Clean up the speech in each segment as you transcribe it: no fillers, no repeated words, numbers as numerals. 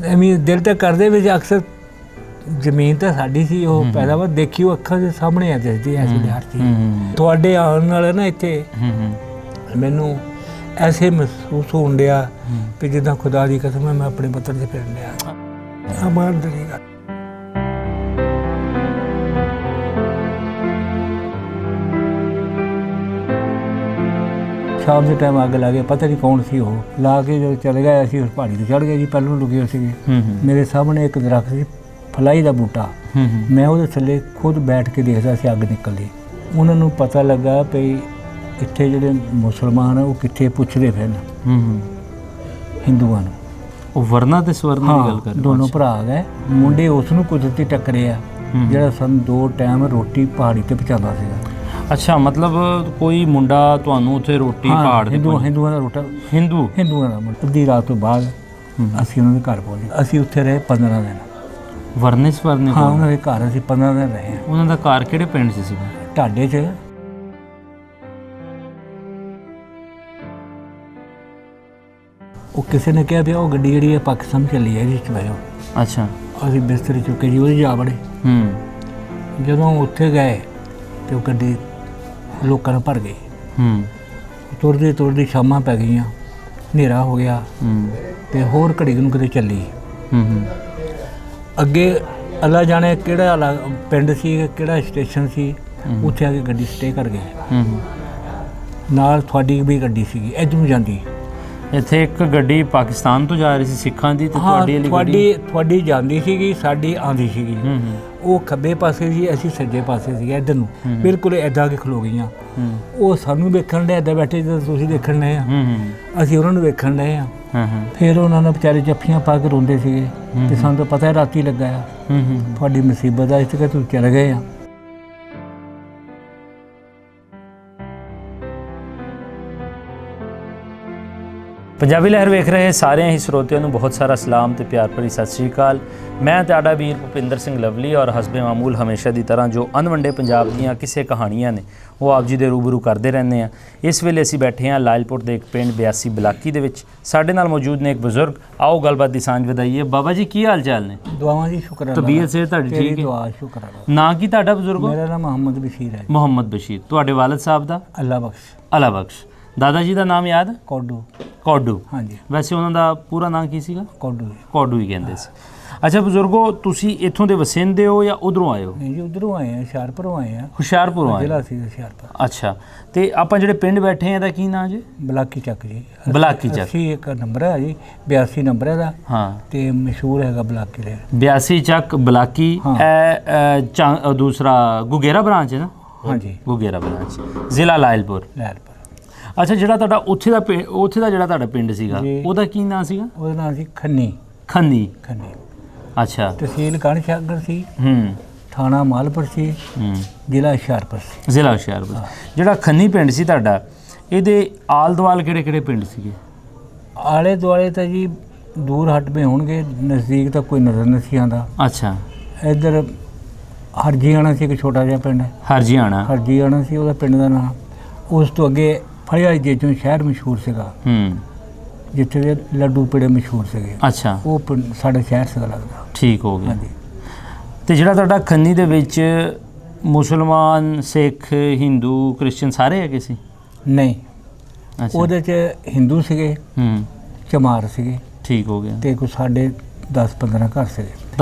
ਐਵੇਂ ਦਿਲ ਤਾਂ ਕਰਦੇ ਵਿੱਚ ਅਕਸਰ ਜ਼ਮੀਨ ਤਾਂ ਸਾਡੀ ਸੀ, ਉਹ ਪੈਦਾਵਾਰ ਦੇਖੀ ਉਹ ਅੱਖਾਂ ਦੇ ਸਾਹਮਣੇ ਆ ਦਿਸਦੀ ਐ ਇਸ ਹਰ ਚੀਜ਼। ਤੁਹਾਡੇ ਆਉਣ ਨਾਲ ਨਾ ਇੱਥੇ ਮੈਨੂੰ ਐਸੇ ਮਹਿਸੂਸ ਹੋਣ ਡਿਆ ਕਿ ਜਿੱਦਾਂ ਖੁਦਾ ਦੀ ਕਸਮ ਹੈ ਮੈਂ ਆਪਣੇ ਪੁੱਤਰ ਦੇ ਫਿਰਨ ਡਿਆ। ਅਮਾਨ ਦਰੀਗਾ ਸ਼ਾਮ ਦੇ ਟਾਈਮ ਅੱਗ ਲਾ ਕੇ, ਪਤਾ ਨਹੀਂ ਕੌਣ ਸੀ ਉਹ, ਲਾ ਕੇ ਜਦੋਂ ਚਲੇ ਗਏ ਅਸੀਂ ਉਸ ਪਹਾੜੀ 'ਤੇ ਚੜ੍ਹ ਗਏ ਜੀ। ਪਹਿਲਾਂ ਲੁਕੇ ਹੋਏ ਸੀਗੇ। ਮੇਰੇ ਸਾਹਮਣੇ ਇੱਕ ਦਰਖਤ ਸੀ ਫਲਾਈ ਦਾ ਬੂਟਾ, ਮੈਂ ਉਹਦੇ ਥੱਲੇ ਖੁਦ ਬੈਠ ਕੇ ਦੇਖਦਾ ਸੀ ਅੱਗ ਨਿਕਲਦੀ। ਉਹਨਾਂ ਨੂੰ ਪਤਾ ਲੱਗਾ ਵੀ ਇੱਥੇ ਜਿਹੜੇ ਮੁਸਲਮਾਨ ਆ ਉਹ ਕਿੱਥੇ ਪੁੱਛਦੇ ਪਏ ਨੇ ਹਿੰਦੂਆਂ ਨੂੰ। ਉਹ ਵਰਨਾ ਤੇ ਸਵਰਨਾ ਦੀ ਗੱਲ ਕਰ ਰਹੇ ਦੋਨੋਂ ਭਰਾ ਗਏ। ਮੁੰਡੇ ਉਸ ਨੂੰ ਕੁਦਰਤੀ ਟੱਕਰੇ ਆ ਜਿਹੜਾ ਸਾਨੂੰ 2 ਟਾਈਮ ਰੋਟੀ ਪਹਾੜੀ ਤੇ ਪਹੁੰਚਾਉਂਦਾ ਸੀਗਾ। ਅੱਛਾ, ਮਤਲਬ ਕੋਈ ਮੁੰਡਾ ਤੁਹਾਨੂੰ ਉੱਥੇ ਰੋਟੀ ਪਹਾੜ ਦੇ ਹਿੰਦੂਆਂ ਦਾ ਰੋਟਾ ਹਿੰਦੂਆਂ ਦਾ ਮੁੰਡਾ। ਅੱਧੀ ਰਾਤ ਤੋਂ ਬਾਅਦ ਅਸੀਂ ਉਹਨਾਂ ਦੇ ਘਰ ਪਹੁੰਚੇ। ਅਸੀਂ ਉੱਥੇ ਰਹੇ 15 ਦਿਨ। ਵਰਨੇ ਸਵਰਨੇ? ਹਾਂ, ਉਹਨਾਂ ਦੇ ਘਰ ਅਸੀਂ 15 ਦਿਨ ਰਹੇ ਹਾਂ। ਉਹਨਾਂ ਦਾ ਘਰ ਕਿਹੜੇ ਪਿੰਡ 'ਚ ਸੀਗਾ? ਢਾਡੇ 'ਚ। ਉਹ ਕਿਸੇ ਨੇ ਕਿਹਾ ਵੀ ਉਹ ਗੱਡੀ ਜਿਹੜੀ ਹੈ ਪਾਕਿਸਤਾਨ ਚੱਲੀ ਹੈ, ਇਹਦੇ 'ਚ ਬਹਿਓ। ਅੱਛਾ। ਅਸੀਂ ਬਿਸਤਰੇ ਚੁੱਕੇ ਜੀ ਉਹਦੇ ਜਾ ਵੜੇ। ਜਦੋਂ ਉੱਥੇ ਗਏ ਤੇ ਉਹ ਗੱਡੀ ਲੋਕਾਂ ਨਾਲ ਭਰ ਗਈ। ਤੁਰਦੇ ਤੁਰਦੇ ਸ਼ਾਮਾਂ ਪੈ ਗਈਆਂ, ਹਨੇਰਾ ਹੋ ਗਿਆ ਤੇ ਹੋਰ ਘੜੀ ਨੂੰ ਕਿਤੇ ਚੱਲੀ। ਅੱਗੇ ਅੱਲਾ ਜਾਣੇ ਕਿਹੜਾ ਪਿੰਡ ਸੀ, ਕਿਹੜਾ ਸਟੇਸ਼ਨ ਸੀ, ਉੱਥੇ ਆ ਕੇ ਗੱਡੀ ਸਟੇ ਕਰ ਗਈ। ਨਾਲ ਤੁਹਾਡੀ ਵੀ ਗੱਡੀ ਸੀਗੀ ਇੱਧਰੋਂ ਜਾਂਦੀ। ਇੱਥੇ ਇੱਕ ਗੱਡੀ ਪਾਕਿਸਤਾਨ ਤੋਂ ਜਾ ਰਹੀ ਸੀ ਸਿੱਖਾਂ ਦੀ, ਤੇ ਤੁਹਾਡੀ ਜਾਂਦੀ ਸੀਗੀ, ਸਾਡੀ ਆਉਂਦੀ ਸੀਗੀ। ਉਹ ਖੱਬੇ ਪਾਸੇ ਸੀ, ਅਸੀਂ ਸੱਜੇ ਪਾਸੇ ਸੀ ਇੱਧਰ ਨੂੰ, ਬਿਲਕੁਲ ਇੱਦਾਂ ਕੇ ਖਲੋ ਗਈਆਂ। ਉਹ ਸਾਨੂੰ ਵੇਖਣ ਡਏ, ਇੱਦਾਂ ਬੈਠੇ ਜਦੋਂ ਤੁਸੀਂ ਦੇਖਣ ਡਏ ਆ, ਅਸੀਂ ਉਹਨਾਂ ਨੂੰ ਵੇਖਣ ਡਏ ਆ। ਫਿਰ ਉਹਨਾਂ ਨੇ ਵਿਚਾਰੇ ਜੱਫੀਆਂ ਪਾ ਕੇ ਰੋਂਦੇ ਸੀਗੇ ਤੇ ਸਾਨੂੰ ਤਾਂ ਪਤਾ ਰਾਤੀ ਲੱਗਾ ਆ ਤੁਹਾਡੀ ਮੁਸੀਬਤ ਆ, ਇਸ ਕਰਕੇ ਤੁਸੀਂ ਚਲੇ ਗਏ ਆ। ਪੰਜਾਬੀ ਲਹਿਰ ਵੇਖ ਰਹੇ ਸਾਰਿਆਂ ਹੀ ਸਰੋਤਿਆਂ ਨੂੰ ਬਹੁਤ ਸਾਰਾ ਸਲਾਮ ਤੇ ਪਿਆਰ ਭਰੀ ਸਤਿ ਸ਼੍ਰੀ ਅਕਾਲ। ਮੈਂ ਤੁਹਾਡਾ ਵੀਰ ਭੁਪਿੰਦਰ ਸਿੰਘ ਲਵਲੀ, ਔਰ ਹਸਬੇ ਮਾਮੂਲ ਹਮੇਸ਼ਾ ਦੀ ਤਰ੍ਹਾਂ ਜੋ ਅਨਵੰਡੇ ਪੰਜਾਬ ਦੀਆਂ ਕਿਸੇ ਕਹਾਣੀਆਂ ਨੇ ਉਹ ਆਪ ਜੀ ਦੇ ਰੂਬਰੂ ਕਰਦੇ ਰਹਿੰਦੇ ਆ। ਇਸ ਵੇਲੇ ਅਸੀਂ ਬੈਠੇ ਹਾਂ ਲਾਇਲਪੁਰ ਦੇ ਇੱਕ ਪਿੰਡ 82 ਬਲਾਕੀ ਦੇ ਵਿੱਚ। ਸਾਡੇ ਨਾਲ ਮੌਜੂਦ ਨੇ ਇੱਕ ਬਜ਼ੁਰਗ। ਆਓ ਗੱਲਬਾਤ ਦੀ ਸਾਂਝ ਵਧਾਈਏ। ਬਾਬਾ ਜੀ ਕੀ ਹਾਲ ਚਾਲ ਨੇ? ਦੁਆਵਾਂ ਜੀ, ਸ਼ੁਕਰ ਹੈ। ਤਬੀਅਤ ਸੇ ਤੁਹਾਡੀ ਠੀਕ ਹੈ? ਦੁਆ ਸ਼ੁਕਰ ਹੈ। ਨਾਂ ਕੀ ਤੁਹਾਡਾ ਬਜ਼ੁਰਗੋ? ਮੇਰਾ ਨਾਮ ਮੁਹੰਮਦ ਬਸ਼ੀਰ ਹੈ। ਮੁਹੰਮਦ ਬਸ਼ੀਰ। ਤੁਹਾਡੇ ਵਾਲਿਦ ਸਾਹਿਬ ਦਾ? ਅੱਲਾ ਬਖਸ਼। ਅੱਲਾ ਬਖਸ਼। ਦਾਦਾ ਜੀ ਦਾ ਨਾਮ ਯਾਦ? ਕੋਡੂ। ਹਾਂਜੀ। ਵੈਸੇ ਉਹਨਾਂ ਦਾ ਪੂਰਾ ਨਾਂ ਕੀ ਸੀਗਾ? ਕੋਡੂ ਹੀ ਕਹਿੰਦੇ ਸੀ। ਅੱਛਾ ਬਜ਼ੁਰਗੋ, ਤੁਸੀਂ ਇੱਥੋਂ ਦੇ ਵਸਿੰਦੇ ਹੋ ਜਾਂ ਉਧਰੋਂ ਆਏ ਹੋ? ਨਹੀਂ ਜੀ, ਉਧਰੋਂ ਆਏ ਆ, ਹੁਸ਼ਿਆਰਪੁਰੋਂ ਆਏ ਆ। ਹੁਸ਼ਿਆਰਪੁਰੋਂ ਆਏ? ਜ਼ਿਲ੍ਹਾ ਸੀ ਹੁਸ਼ਿਆਰਪੁਰ। ਅੱਛਾ, ਤੇ ਆਪਾਂ ਜਿਹੜੇ ਪਿੰਡ ਬੈਠੇ ਆ ਦਾ ਕੀ ਨਾਂ ਜੀ? ਬਲਾਕੀ ਚੱਕ ਜੀ। ਬਲਾਕੀ ਚੱਕ। 80 ਇੱਕ ਨੰਬਰ ਹੈ ਜੀ, 82 ਨੰਬਰ ਹੈ ਦਾ। ਹਾਂ, ਤੇ ਮਸ਼ਹੂਰ ਹੈਗਾ ਬਲਾਕੀ ਦੇ 82 ਚੱਕ ਬਲਾਕੀ। ਇਹ ਦੂਸਰਾ ਗੁਗੇਰਾ ਬ੍ਰਾਂਚ ਹੈ ਨਾ? ਹਾਂਜੀ, ਗੁਗੇਰਾ ਬ੍ਰਾਂਚ, ਜ਼ਿਲ੍ਹਾ ਲਾਇਲਪੁਰ। ਅੱਛਾ, ਜਿਹੜਾ ਤੁਹਾਡਾ ਉੱਥੇ ਦਾ ਜਿਹੜਾ ਤੁਹਾਡਾ ਪਿੰਡ ਸੀਗਾ ਉਹਦਾ ਕੀ ਨਾਂ ਸੀਗਾ? ਉਹਦਾ ਨਾਂ ਸੀ ਖੰਨੀ। ਅੱਛਾ। ਤਹਿਸੀਲ ਗੜਸ਼ਾਗਰ ਸੀ, ਥਾਣਾ ਮਾਲਪੁਰ ਸੀ, ਜ਼ਿਲ੍ਹਾ ਹੁਸ਼ਿਆਰਪੁਰ ਸੀ। ਜਿਹੜਾ ਖੰਨੀ ਪਿੰਡ ਸੀ ਤੁਹਾਡਾ, ਇਹਦੇ ਆਲ ਦੁਆਲ ਕਿਹੜੇ ਕਿਹੜੇ ਪਿੰਡ ਸੀਗੇ? ਆਲੇ ਦੁਆਲੇ ਤਾਂ ਜੀ ਦੂਰ ਹਟਵੇਂ ਹੋਣਗੇ, ਨਜ਼ਦੀਕ ਤਾਂ ਕੋਈ ਨਜ਼ਰ ਨਹੀਂ ਸੀ ਆਉਂਦਾ। ਅੱਛਾ। ਇੱਧਰ ਹਰਜੀਆਣਾ ਸੀ, ਇੱਕ ਛੋਟਾ ਜਿਹਾ ਪਿੰਡ। ਹਰਜੀਆਣਾ ਸੀ ਉਹਦਾ ਪਿੰਡ ਦਾ ਨਾਂ। ਉਸ ਤੋਂ ਅੱਗੇ ਫੜਿਆਲੀ ਜੇਜੋਂ ਸ਼ਹਿਰ ਮਸ਼ਹੂਰ ਸੀਗਾ, ਜਿੱਥੇ ਦੇ ਲੱਡੂ ਪੇੜੇ ਮਸ਼ਹੂਰ ਸੀਗੇ। ਅੱਛਾ। ਉਹ ਪਿੰਡ ਸਾਡਾ ਸ਼ਹਿਰ ਸੀਗਾ ਲੱਗਦਾ। ਠੀਕ ਹੋ ਗਿਆ। ਹਾਂਜੀ। ਤੇ ਜਿਹੜਾ ਤੁਹਾਡਾ ਖੰਨੀ ਦੇ ਵਿੱਚ ਮੁਸਲਮਾਨ, ਸਿੱਖ, ਹਿੰਦੂ, ਕ੍ਰਿਸਚਨ ਸਾਰੇ ਹੈਗੇ ਸੀ? ਨਹੀਂ, ਉਹਦੇ 'ਚ ਹਿੰਦੂ ਸੀਗੇ, ਚਮਾਰ ਸੀਗੇ। ਠੀਕ ਹੋ ਗਿਆ। ਤੇ ਕੋਈ ਸਾਡੇ 10-15 ਘਰ ਸੀਗੇ।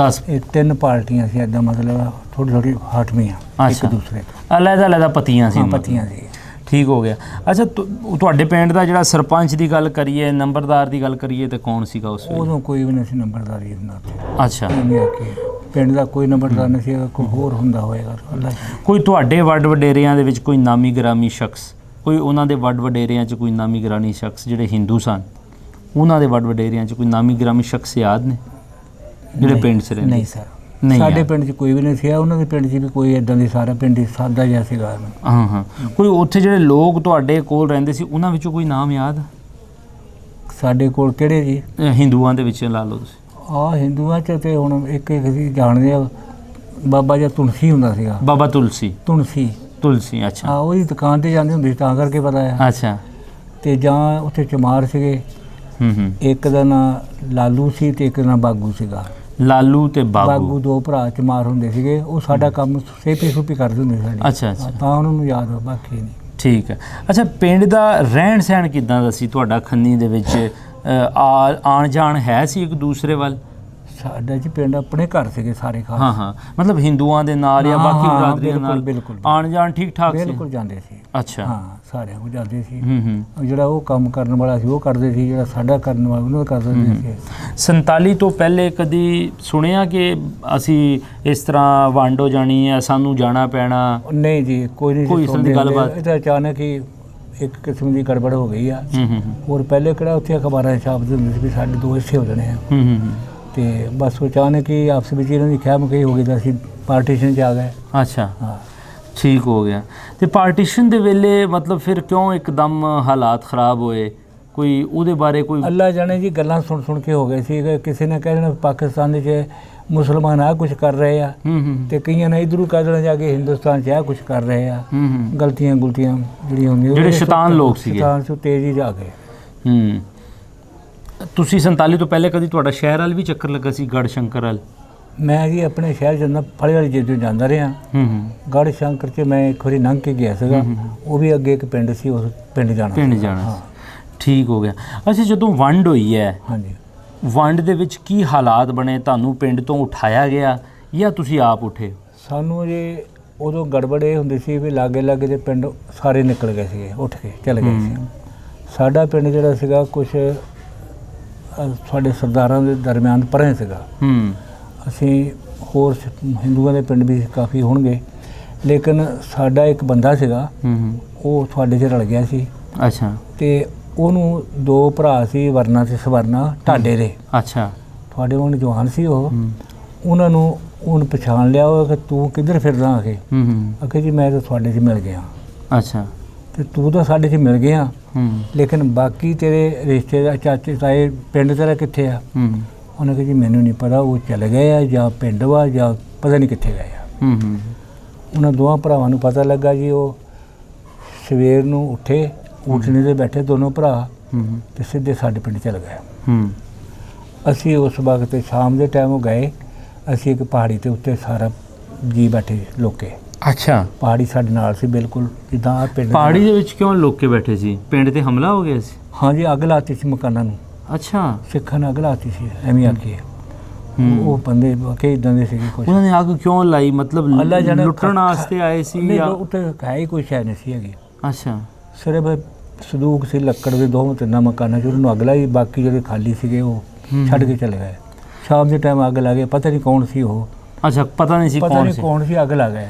ਇਹ 3 ਪਾਰਟੀਆਂ ਸੀ ਇੱਦਾਂ, ਮਤਲਬ ਥੋੜ੍ਹੀ ਹਟਵੀਆਂ ਇੱਕ ਦੂਸਰੇ ਤੋਂ, ਅਲੱਗ ਪਤੀਆਂ ਸੀ। ਠੀਕ ਹੋ ਗਿਆ। ਅੱਛਾ, ਤੁਹਾਡੇ ਪਿੰਡ ਦਾ ਜਿਹੜਾ ਸਰਪੰਚ ਦੀ ਗੱਲ ਕਰੀਏ, ਨੰਬਰਦਾਰ ਦੀ ਗੱਲ ਕਰੀਏ, ਤਾਂ ਕੌਣ ਸੀਗਾ ਉਸ ਵੇਲੇ? ਉਦੋਂ ਕੋਈ ਵੀ ਨਹੀਂ ਸੀ ਨੰਬਰਦਾਰ ਜੀ ਹੁੰਦਾ। ਅੱਛਾ। ਪਿੰਡ ਦਾ ਕੋਈ ਨੰਬਰਦਾਰ ਨਹੀਂ ਸੀ, ਕੋਈ ਹੋਰ ਹੁੰਦਾ ਹੋਏਗਾ। ਕੋਈ ਤੁਹਾਡੇ ਵੱਡ ਵਡੇਰਿਆਂ ਦੇ ਵਿੱਚ ਕੋਈ ਨਾਮੀ ਗ੍ਰਾਮੀ ਸ਼ਖਸ, ਕੋਈ ਉਹਨਾਂ ਦੇ ਵੱਡ ਵਡੇਰਿਆਂ 'ਚ ਕੋਈ ਨਾਮੀ ਗ੍ਰਾਮੀ ਸ਼ਖਸ ਜਿਹੜੇ ਹਿੰਦੂ ਸਨ, ਉਹਨਾਂ ਦੇ ਵੱਡ ਵਡੇਰਿਆਂ 'ਚ ਕੋਈ ਨਾਮੀ ਗ੍ਰਾਮੀ ਸ਼ਖਸ ਯਾਦ ਨੇ ਜਿਹੜੇ ਪਿੰਡ 'ਚ ਰਹਿੰਦੇ? ਨਹੀਂ ਸਰ, ਸਾਡੇ ਪਿੰਡ 'ਚ ਕੋਈ ਵੀ ਨਹੀਂ ਸੀ। ਉਹਨਾਂ ਦੇ ਪਿੰਡ 'ਚ ਵੀ ਕੋਈ ਇੱਦਾਂ ਦੀ, ਸਾਰਾ ਪਿੰਡ ਹੀ ਸਾਦਾ ਜਿਹਾ ਸੀਗਾ। ਹਾਂ। ਕੋਈ ਉੱਥੇ ਜਿਹੜੇ ਲੋਕ ਤੁਹਾਡੇ ਕੋਲ ਰਹਿੰਦੇ ਸੀ, ਉਹਨਾਂ ਵਿੱਚੋਂ ਕੋਈ ਨਾਮ ਯਾਦ? ਸਾਡੇ ਕੋਲ ਕਿਹੜੇ ਜੀ? ਹਿੰਦੂਆਂ ਦੇ ਵਿੱਚ ਲਾ ਲਓ ਤੁਸੀਂ। ਹਿੰਦੂਆਂ 'ਚ ਤੇ ਹੁਣ ਇੱਕ ਅਸੀਂ ਜਾਣਦੇ ਆ, ਬਾਬਾ ਜੀ ਤੁਲਸੀ ਹੁੰਦਾ ਸੀਗਾ। ਬਾਬਾ ਤੁਲਸੀ। ਅੱਛਾ। ਉਹਦੀ ਦੁਕਾਨ 'ਤੇ ਜਾਂਦੇ ਹੁੰਦੇ ਸੀ, ਤਾਂ ਕਰਕੇ ਪਤਾ ਆ। ਅੱਛਾ। ਤੇ ਜਾਂ ਉੱਥੇ ਚਮਾਰ ਸੀਗੇ, ਇੱਕ ਦਾ ਨਾਂ ਲਾਲੂ ਸੀ ਤੇ ਇੱਕ ਦਾ ਨਾਂ ਬਾਗੂ ਸੀਗਾ। ਲਾਲੂ ਤੇ ਬਾਗੂ ਦੋ ਭਰਾ ਚਮਾਰ ਹੁੰਦੇ ਸੀਗੇ। ਉਹ ਸਾਡਾ ਕੰਮ ਸੇਪੀ ਸੂਪੀ ਕਰਦੇ ਹੁੰਦੇ ਸਾਡੇ। ਅੱਛਾ ਅੱਛਾ, ਤਾਂ ਉਹਨਾਂ ਨੂੰ ਯਾਦ ਹੋ, ਬਾਕੀ ਨਹੀਂ। ਠੀਕ ਹੈ। ਅੱਛਾ, ਪਿੰਡ ਦਾ ਰਹਿਣ ਸਹਿਣ ਕਿੱਦਾਂ ਦਾ ਸੀ ਤੁਹਾਡਾ ਖੰਨੀ ਦੇ ਵਿੱਚ? ਆਣ ਜਾਣ ਹੈ ਸੀ ਇੱਕ ਦੂਸਰੇ ਵੱਲ? ਸਾਡਾ ਜੀ ਪਿੰਡ ਆਪਣੇ ਘਰ ਸੀਗੇ ਸਾਰੇ ਖਾਸ। ਹਾਂ ਹਾਂ, ਮਤਲਬ ਹਿੰਦੂਆਂ ਦੇ ਨਾਲ ਜਾਂ ਬਾਕੀ ਬਰਾਦਰੀਆਂ ਨਾਲ ਬਿਲਕੁਲ ਆਣ ਜਾਣ ਠੀਕ ਠਾਕ ਸੀ? ਬਿਲਕੁਲ ਜਾਂਦੇ ਸੀ। ਅੱਛਾ, ਹਾਂ ਸਾਰਿਆਂ ਕੋਲ ਜਾਂਦੇ ਸੀ। ਜਿਹੜਾ ਉਹ ਕੰਮ ਕਰਨ ਵਾਲਾ ਸੀ ਉਹ ਕਰਦੇ ਸੀ, ਜਿਹੜਾ ਸਾਡਾ ਕਰਨ ਵਾਲਾ ਉਹਨਾਂ ਦਾ ਕਰਦੇ ਸੀ। 47 ਤੋਂ ਪਹਿਲੇ ਕਦੀ ਸੁਣਿਆ ਕਿ ਅਸੀਂ ਇਸ ਤਰ੍ਹਾਂ ਵੰਡ ਹੋ ਜਾਣੀ ਹੈ, ਸਾਨੂੰ ਜਾਣਾ ਪੈਣਾ? ਨਹੀਂ ਜੀ, ਕੋਈ ਨਹੀਂ। ਕੋਈ ਇਸ ਤਰ੍ਹਾਂ ਦੀ ਗੱਲਬਾਤ? ਇਹ ਤਾਂ ਅਚਾਨਕ ਹੀ ਇੱਕ ਕਿਸਮ ਦੀ ਗੜਬੜ ਹੋ ਗਈ ਆ। ਹੋਰ ਪਹਿਲੇ ਕਿਹੜਾ ਉੱਥੇ ਅਖਬਾਰਾਂ ਛਾਪਦੇ ਹੁੰਦੇ ਸੀ ਵੀ ਸਾਡੇ ਦੋ ਹਿੱਸੇ ਹੋ ਜਾਣੇ ਆ। ਤੇ ਬਸ ਅਚਾਨਕ ਹੀ ਆਪਸ ਵਿੱਚ ਇਹਨਾਂ ਦੀ ਖਹਿ ਮੁਖੀ ਹੋ ਗਈ ਤਾਂ ਅਸੀਂ ਪਾਰਟੀਸ਼ਨ 'ਚ ਆ ਗਏ। ਅੱਛਾ, ਹਾਂ ਠੀਕ ਹੋ ਗਿਆ। ਤੇ ਪਾਰਟੀਸ਼ਨ ਦੇ ਵੇਲੇ ਮਤਲਬ ਫਿਰ ਕਿਉਂ ਇੱਕਦਮ ਹਾਲਾਤ ਖਰਾਬ ਹੋਏ? ਕੋਈ ਉਹਦੇ ਬਾਰੇ ਕੋਈ ਅੱਲਾ ਜਾਣੇ ਜੀ, ਗੱਲਾਂ ਸੁਣ ਕੇ ਹੋ ਗਏ ਸੀ। ਕਿਸੇ ਨੇ ਕਹਿ ਦੇਣਾ ਪਾਕਿਸਤਾਨ ਦੇ 'ਚ ਮੁਸਲਮਾਨ ਆ ਕੁਛ ਕਰ ਰਹੇ ਆ, ਤੇ ਕਈਆਂ ਨੇ ਇਧਰੋਂ ਕਹਿ ਦੇਣਾ ਜਾ ਕੇ ਹਿੰਦੁਸਤਾਨ 'ਚ ਆ ਕੁਛ ਕਰ ਰਹੇ ਆ। ਗਲਤੀਆਂ ਜਿਹੜੀਆਂ ਹੁੰਦੀਆਂ, ਜਿਹੜੇ ਸ਼ੈਤਾਨ ਲੋਕ ਸੀਗੇ, ਸ਼ੈਤਾਨ ਤੋਂ ਤੇਜ਼ ਹੀ ਜਾ ਗਏ। ਤੁਸੀਂ 47 ਤੋਂ ਪਹਿਲੇ ਕਦੀ ਤੁਹਾਡਾ ਸ਼ਹਿਰ ਵੱਲ ਵੀ ਚੱਕਰ ਲੱਗਾ ਸੀ, ਗੜ੍ਹ ਸ਼ੰਕਰ ਵੱਲ? ਮੈਂ ਜੀ ਆਪਣੇ ਸ਼ਹਿਰ ਜਾਂਦਾ ਫਲੇ ਵਾਲੀ ਜਦੋਂ ਜਾਂਦਾ ਰਿਹਾ। ਗੜ੍ਹ ਸ਼ੰਕਰ 'ਚ ਮੈਂ ਇੱਕ ਵਾਰੀ ਲੰਘ ਕੇ ਗਿਆ ਸੀਗਾ। ਉਹ ਵੀ ਅੱਗੇ ਇੱਕ ਪਿੰਡ ਸੀ, ਉਸ ਪਿੰਡ ਜਾਣਾ। ਠੀਕ ਹੋ ਗਿਆ। ਅੱਛਾ, ਜਦੋਂ ਵੰਡ ਹੋਈ ਹੈ, ਹਾਂਜੀ, ਵੰਡ ਦੇ ਵਿੱਚ ਕੀ ਹਾਲਾਤ ਬਣੇ? ਤੁਹਾਨੂੰ ਪਿੰਡ ਤੋਂ ਉਠਾਇਆ ਗਿਆ ਜਾਂ ਤੁਸੀਂ ਆਪ ਉੱਠੇ? ਸਾਨੂੰ ਜੀ ਉਦੋਂ ਗੜਬੜ ਇਹ ਹੁੰਦੀ ਸੀ ਵੀ ਲਾਗੇ ਦੇ ਪਿੰਡ ਸਾਰੇ ਨਿਕਲ ਗਏ ਸੀਗੇ, ਉੱਠ ਕੇ ਚਲੇ ਗਏ ਸੀ। ਸਾਡਾ ਪਿੰਡ ਜਿਹੜਾ ਸੀਗਾ ਕੁਛ ਸਾਡੇ ਸਰਦਾਰਾਂ ਦੇ ਦਰਮਿਆਨ ਪਰੇ ਸੀਗਾ। ਅਸੀਂ ਹੋਰ ਹਿੰਦੂਆਂ ਦੇ ਪਿੰਡ ਵੀ ਕਾਫੀ ਹੋਣਗੇ, ਲੇਕਿਨ ਸਾਡਾ ਇੱਕ ਬੰਦਾ ਸੀਗਾ ਉਹ ਤੁਹਾਡੇ 'ਚ ਰਲ ਗਿਆ ਸੀ। ਅੱਛਾ, ਤੇ ਉਹਨੂੰ ਦੋ ਭਰਾ ਸੀ, ਵਰਨਾ ਤੇ ਸਵਰਨਾ ਢਾਡੇ ਦੇ। ਅੱਛਾ, ਤੁਹਾਡੇ ਵਾਂਗ ਜਵਾਨ ਸੀ ਉਹ। ਉਹਨਾਂ ਨੂੰ ਉਹਨ ਪਛਾਣ ਲਿਆ ਉਹ ਕਿ ਤੂੰ ਕਿੱਧਰ ਫਿਰਦਾ ਆ ਕੇ। ਆਖੇ ਜੀ ਮੈਂ ਤਾਂ ਤੁਹਾਡੇ 'ਚ ਮਿਲ ਗਿਆ। ਅੱਛਾ, ਤੇ ਤੂੰ ਤਾਂ ਸਾਡੇ 'ਚ ਮਿਲ ਗਿਆ, ਲੇਕਿਨ ਬਾਕੀ ਤੇਰੇ ਰਿਸ਼ਤੇਦਾਰ ਚਾਚੇ ਤਾਏ ਪਿੰਡ ਤੇਰਾ ਕਿੱਥੇ ਆ? ਉਹਨੇ ਕਿਹਾ ਜੀ ਮੈਨੂੰ ਨਹੀਂ ਪਤਾ, ਉਹ ਚਲੇ ਗਏ ਆ ਜਾਂ ਪਿੰਡ ਵਾ ਜਾਂ ਪਤਾ ਨਹੀਂ ਕਿੱਥੇ ਗਏ ਆ। ਉਹਨਾਂ ਦੋਵਾਂ ਭਰਾਵਾਂ ਨੂੰ ਪਤਾ ਲੱਗਾ ਜੀ। ਉਹ ਸਵੇਰ ਨੂੰ ਉੱਠੇ, ਊਠਣੇ 'ਤੇ ਬੈਠੇ ਦੋਨੋਂ ਭਰਾ, ਤੇ ਸਿੱਧੇ ਸਾਡੇ ਪਿੰਡ ਚਲੇ ਗਏ। ਅਸੀਂ ਉਸ ਵਕਤ ਸ਼ਾਮ ਦੇ ਟਾਈਮ ਗਏ। ਅਸੀਂ ਇੱਕ ਪਹਾੜੀ 'ਤੇ ਉੱਤੇ ਸਾਰਾ ਜੀ ਬੈਠੇ ਲੋਕੇ। ਅੱਛਾ, ਪਹਾੜੀ ਸਾਡੇ ਨਾਲ ਸੀ ਬਿਲਕੁਲ, ਜਿੱਦਾਂ ਪਿੰਡ। ਪਹਾੜੀ ਦੇ ਵਿੱਚ ਕਿਉਂ ਲੋਕੇ ਬੈਠੇ ਸੀ? ਪਿੰਡ 'ਤੇ ਹਮਲਾ ਹੋ ਗਿਆ ਸੀ? ਹਾਂਜੀ, ਅੱਗ ਲਾਤੀ ਸੀ ਮਕਾਨਾਂ ਨੂੰ। ਅੱਛਾ, ਸਿੱਖਾਂ ਨੇ ਅੱਗ ਲਾਤੀ ਸੀ, ਐਵੇਂ ਆਖੀਏ। ਉਹ ਬੰਦੇ ਵਾਕਈ ਇਦਾਂ ਦੇ ਸੀਗੇ। ਕੁਛ ਉਹਨਾਂ ਨੇ ਅੱਗ ਕਿਉਂ ਲਾਈ? ਮਤਲਬ ਲੁੱਟਣ ਵਾਸਤੇ ਆਏ ਸੀ ਜਾਂ ਉੱਤੇ ਹੈ ਹੀ ਕੋਈ ਸ਼ੈ ਨਹੀਂ ਸੀ ਹੈਗੀ। ਅੱਛਾ, ਸਿਰਫ ਸੰਦੂਕ ਸੀ ਲੱਕੜ ਦੇ, ਦੋ ਤਿੰਨਾਂ ਮਕਾਨਾਂ 'ਚ ਉਹਨੂੰ ਅੱਗ ਲਾਈ। ਬਾਕੀ ਜਿਹੜੇ ਖਾਲੀ ਸੀਗੇ ਉਹ ਛੱਡ ਕੇ ਚਲੇ ਗਏ। ਸ਼ਾਮ ਦੇ ਟਾਈਮ ਅੱਗ ਲਾ ਗਏ, ਪਤਾ ਨਹੀਂ ਕੌਣ ਸੀ ਉਹ। ਅੱਛਾ, ਪਤਾ ਨਹੀਂ ਸੀ ਕੌਣ ਸੀ, ਅੱਗ ਲਾ ਗਏ।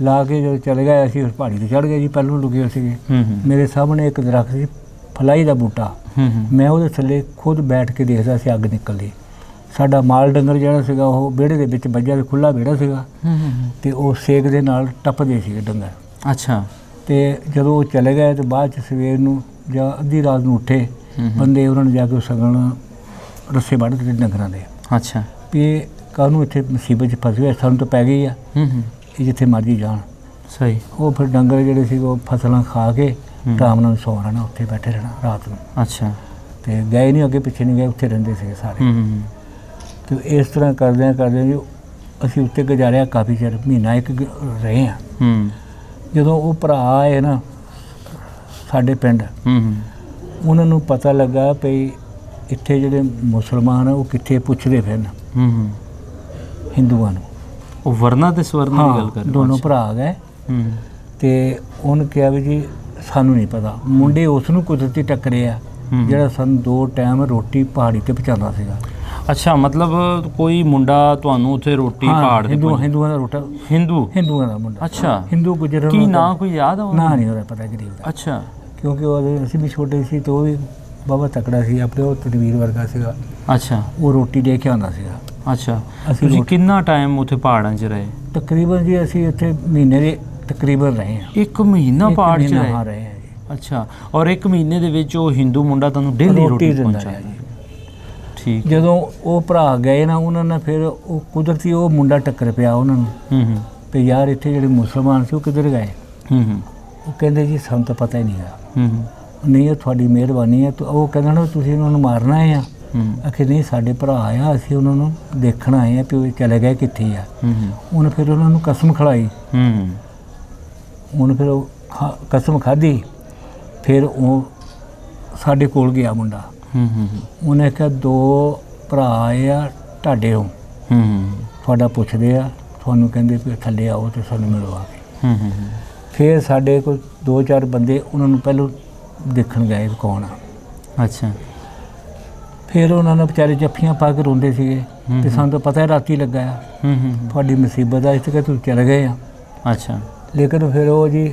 ਲਾ ਕੇ ਜਦੋਂ ਚਲੇ ਗਏ, ਅਸੀਂ ਉਸ ਪਹਾੜੀ 'ਤੇ ਚੜ੍ਹ ਗਏ ਜੀ। ਪਹਿਲੋਂ ਲੁਕੇ ਸੀਗੇ। ਮੇਰੇ ਸਾਹਮਣੇ ਇੱਕ ਦਰਖਤ ਸੀ, ਫਲਾਈ ਦਾ ਬੂਟਾ। ਮੈਂ ਉਹਦੇ ਥੱਲੇ ਖੁਦ ਬੈਠ ਕੇ ਦੇਖਦਾ ਸੀ ਅੱਗ ਨਿਕਲਦੀ। ਸਾਡਾ ਮਾਲ ਡੰਗਰ ਜਿਹੜਾ ਸੀਗਾ ਉਹ ਵਿਹੜੇ ਦੇ ਵਿੱਚ ਵੱਜਿਆ, ਤੇ ਖੁੱਲ੍ਹਾ ਵਿਹੜਾ ਸੀਗਾ, ਤੇ ਉਹ ਸੇਕ ਦੇ ਨਾਲ ਟੱਪਦੇ ਸੀਗੇ ਡੰਗਰ। ਅੱਛਾ, ਤੇ ਜਦੋਂ ਉਹ ਚਲੇ ਗਏ ਤੇ ਬਾਅਦ 'ਚ ਸਵੇਰ ਨੂੰ ਜਾਂ ਅੱਧੀ ਰਾਤ ਨੂੰ ਉੱਠੇ ਬੰਦੇ, ਉਹਨਾਂ ਨੇ ਜਾ ਕੇ ਸਗਣ ਰੱਸੇ ਵੱਢ ਦਿੱਤੇ ਡੰਗਰਾਂ ਦੇ। ਅੱਛਾ, ਵੀ ਕਾਹਨੂੰ ਇੱਥੇ ਮੁਸੀਬਤ 'ਚ ਫਸੇ ਹੋਏ, ਸਾਨੂੰ ਤਾਂ ਪੈ ਗਈ ਆ, ਇਹ ਜਿੱਥੇ ਮਰਜ਼ੀ ਜਾਣ। ਸਹੀ। ਉਹ ਫਿਰ ਡੰਗਰ ਜਿਹੜੇ ਸੀ ਉਹ ਫਸਲਾਂ ਖਾ ਕੇ ਆਰਾਮ ਨਾਲ ਸੌ ਰਹਿਣਾ, ਉੱਥੇ ਬੈਠੇ ਰਹਿਣਾ ਰਾਤ ਨੂੰ। ਅੱਛਾ, ਤੇ ਗਏ ਨਹੀਂ ਅੱਗੇ ਪਿੱਛੇ ਨਹੀਂ ਗਏ, ਉੱਥੇ ਰਹਿੰਦੇ ਸੀਗੇ ਸਾਰੇ। ਤੇ ਇਸ ਤਰ੍ਹਾਂ ਕਰਦਿਆਂ ਜੀ ਅਸੀਂ ਉੱਤੇ ਗੁਜ਼ਾਰਿਆ ਕਾਫੀ ਚਿਰ, ਮਹੀਨਾ ਇੱਕ ਰਹੇ ਆ। ਜਦੋਂ ਉਹ ਭਰਾ ਆਏ ਨਾ ਸਾਡੇ ਪਿੰਡ, ਉਹਨਾਂ ਨੂੰ ਪਤਾ ਲੱਗਾ ਵੀ ਇੱਥੇ ਜਿਹੜੇ ਮੁਸਲਮਾਨ ਆ ਉਹ ਕਿੱਥੇ ਪੁੱਛਦੇ ਫਿਰਨ ਹਿੰਦੂਆਂ ਨੂੰ। ਉਹ ਵਰਨਾ ਤੇ ਸਵਰਨਾ ਦੀ ਗੱਲ ਕਰ ਰਹੇ, ਦੋਨੋਂ ਭਰਾ ਆ ਗਏ। ਤੇ ਉਹਨੇ ਕਿਹਾ ਵੀ ਜੀ ਸਾਨੂੰ ਨਹੀਂ ਪਤਾ। ਮੁੰਡੇ ਉਸ ਨੂੰ ਕੁਦਰਤੀ ਟੱਕਰੇ ਆ ਜਿਹੜਾ ਸਾਨੂੰ 2 ਟਾਈਮ ਰੋਟੀ ਪਹਾੜੀ ਤੇ ਪਹੁੰਚਾਉਂਦਾ ਸੀਗਾ। ਅੱਛਾ, ਮਤਲਬ ਕੋਈ ਮੁੰਡਾ ਤੁਹਾਨੂੰ ਉੱਥੇ ਰੋਟੀ ਪਹਾੜ ਦੇ ਹਿੰਦੂਆਂ ਦਾ ਰੋਟਾ ਹਿੰਦੂਆਂ ਦਾ ਮੁੰਡਾ। ਅੱਛਾ, ਹਿੰਦੂ ਗੁਜਰ ਕੀ ਨਾਂ ਕੋਈ ਯਾਦ ਆ? ਨਾ ਨਹੀਂ ਉਹਦਾ ਪਤਾ ਗਰੀਬ ਦਾ। ਅੱਛਾ, ਕਿਉਂਕਿ ਉਹ ਅਸੀਂ ਵੀ ਛੋਟੇ ਸੀ ਤੇ ਉਹ ਵੀ ਬਾਬਾ ਤਕੜਾ ਸੀ, ਆਪਣੇ ਉਹ ਤਨਵੀਰ ਵਰਗਾ ਸੀਗਾ। ਅੱਛਾ, ਉਹ ਰੋਟੀ ਦੇ ਕੇ ਆਉਂਦਾ ਸੀਗਾ। ਅੱਛਾ, ਤੁਸੀਂ ਕਿੰਨਾ ਟਾਈਮ ਉੱਥੇ ਪਹਾੜਾਂ 'ਚ ਰਹੇ? ਤਕਰੀਬਨ ਜੀ ਅਸੀਂ ਉੱਥੇ ਮਹੀਨੇ ਦੇ ਤਕਰੀਬਨ ਰਹੇ ਹਾਂ। 1 ਮਹੀਨਾ ਪਹਾੜ 'ਚ ਰਹੇ ਹਾਂ ਜੀ। ਅੱਛਾ, ਔਰ 1 ਮਹੀਨੇ ਦੇ ਵਿੱਚ ਉਹ ਹਿੰਦੂ ਮੁੰਡਾ ਤੁਹਾਨੂੰ ਡੇਲੀ ਰੋਟੀ ਪਹੁੰਚਾਇਆ ਜੀ? ਠੀਕ। ਜਦੋਂ ਉਹ ਭਰਾ ਗਏ ਨਾ, ਉਹਨਾਂ ਨੇ ਫਿਰ ਉਹ ਕੁਦਰਤੀ ਉਹ ਮੁੰਡਾ ਟੱਕਰ ਪਿਆ ਉਹਨਾਂ ਨੂੰ ਵੀ ਯਾਰ ਇੱਥੇ ਜਿਹੜੇ ਮੁਸਲਮਾਨ ਸੀ ਉਹ ਕਿੱਧਰ ਗਏ? ਉਹ ਕਹਿੰਦੇ ਜੀ ਸਾਨੂੰ ਤਾਂ ਪਤਾ ਹੀ ਨਹੀਂ ਗਾ। ਨਹੀਂ ਇਹ ਤੁਹਾਡੀ ਮਿਹਰਬਾਨੀ ਹੈ। ਉਹ ਕਹਿੰਦਾ ਨਾ ਤੁਸੀਂ ਉਹਨਾਂ ਨੂੰ ਮਾਰਨਾ ਹੈ ਆ। ਆਖੇ ਨਹੀਂ ਸਾਡੇ ਭਰਾ ਆ, ਅਸੀਂ ਉਹਨਾਂ ਨੂੰ ਦੇਖਣ ਆਏ ਆ ਵੀ ਉਹ ਚਲੇ ਗਏ ਕਿੱਥੇ ਆ। ਉਹਨੇ ਫਿਰ ਉਹਨਾਂ ਨੂੰ ਕਸਮ ਖਿਲਾਈ। ਉਹਨੇ ਫਿਰ ਉਹ ਕਸਮ ਖਾਧੀ। ਫਿਰ ਉਹ ਸਾਡੇ ਕੋਲ ਗਿਆ ਮੁੰਡਾ। ਉਹਨੇ ਕਿਹਾ 2 ਭਰਾ ਆਏ ਆ ਤੁਹਾਡੇ ਤੋਂ, ਤੁਹਾਡਾ ਪੁੱਛਦੇ ਆ, ਤੁਹਾਨੂੰ ਕਹਿੰਦੇ ਵੀ ਥੱਲੇ ਆਓ ਅਤੇ ਸਾਨੂੰ ਮਿਲਵਾ ਕੇ। ਫਿਰ ਸਾਡੇ ਕੋਲ 2-4 ਬੰਦੇ ਉਹਨਾਂ ਨੂੰ ਪਹਿਲੋਂ ਦੇਖਣ ਗਏ ਕੌਣ ਆ। ਅੱਛਾ। ਫਿਰ ਉਹਨਾਂ ਨੇ ਵਿਚਾਰੇ ਜੱਫੀਆਂ ਪਾ ਕੇ ਰੋਂਦੇ ਸੀਗੇ ਤੇ ਸਾਨੂੰ ਤਾਂ ਪਤਾ ਹੈ ਰਾਤੀ ਲੱਗਾ ਆ ਤੁਹਾਡੀ ਮੁਸੀਬਤ ਆ, ਇਸ ਕਰਕੇ ਤੁਸੀਂ ਚਲੇ ਗਏ ਆ। ਅੱਛਾ। ਲੇਕਿਨ ਫਿਰ ਉਹ ਜੀ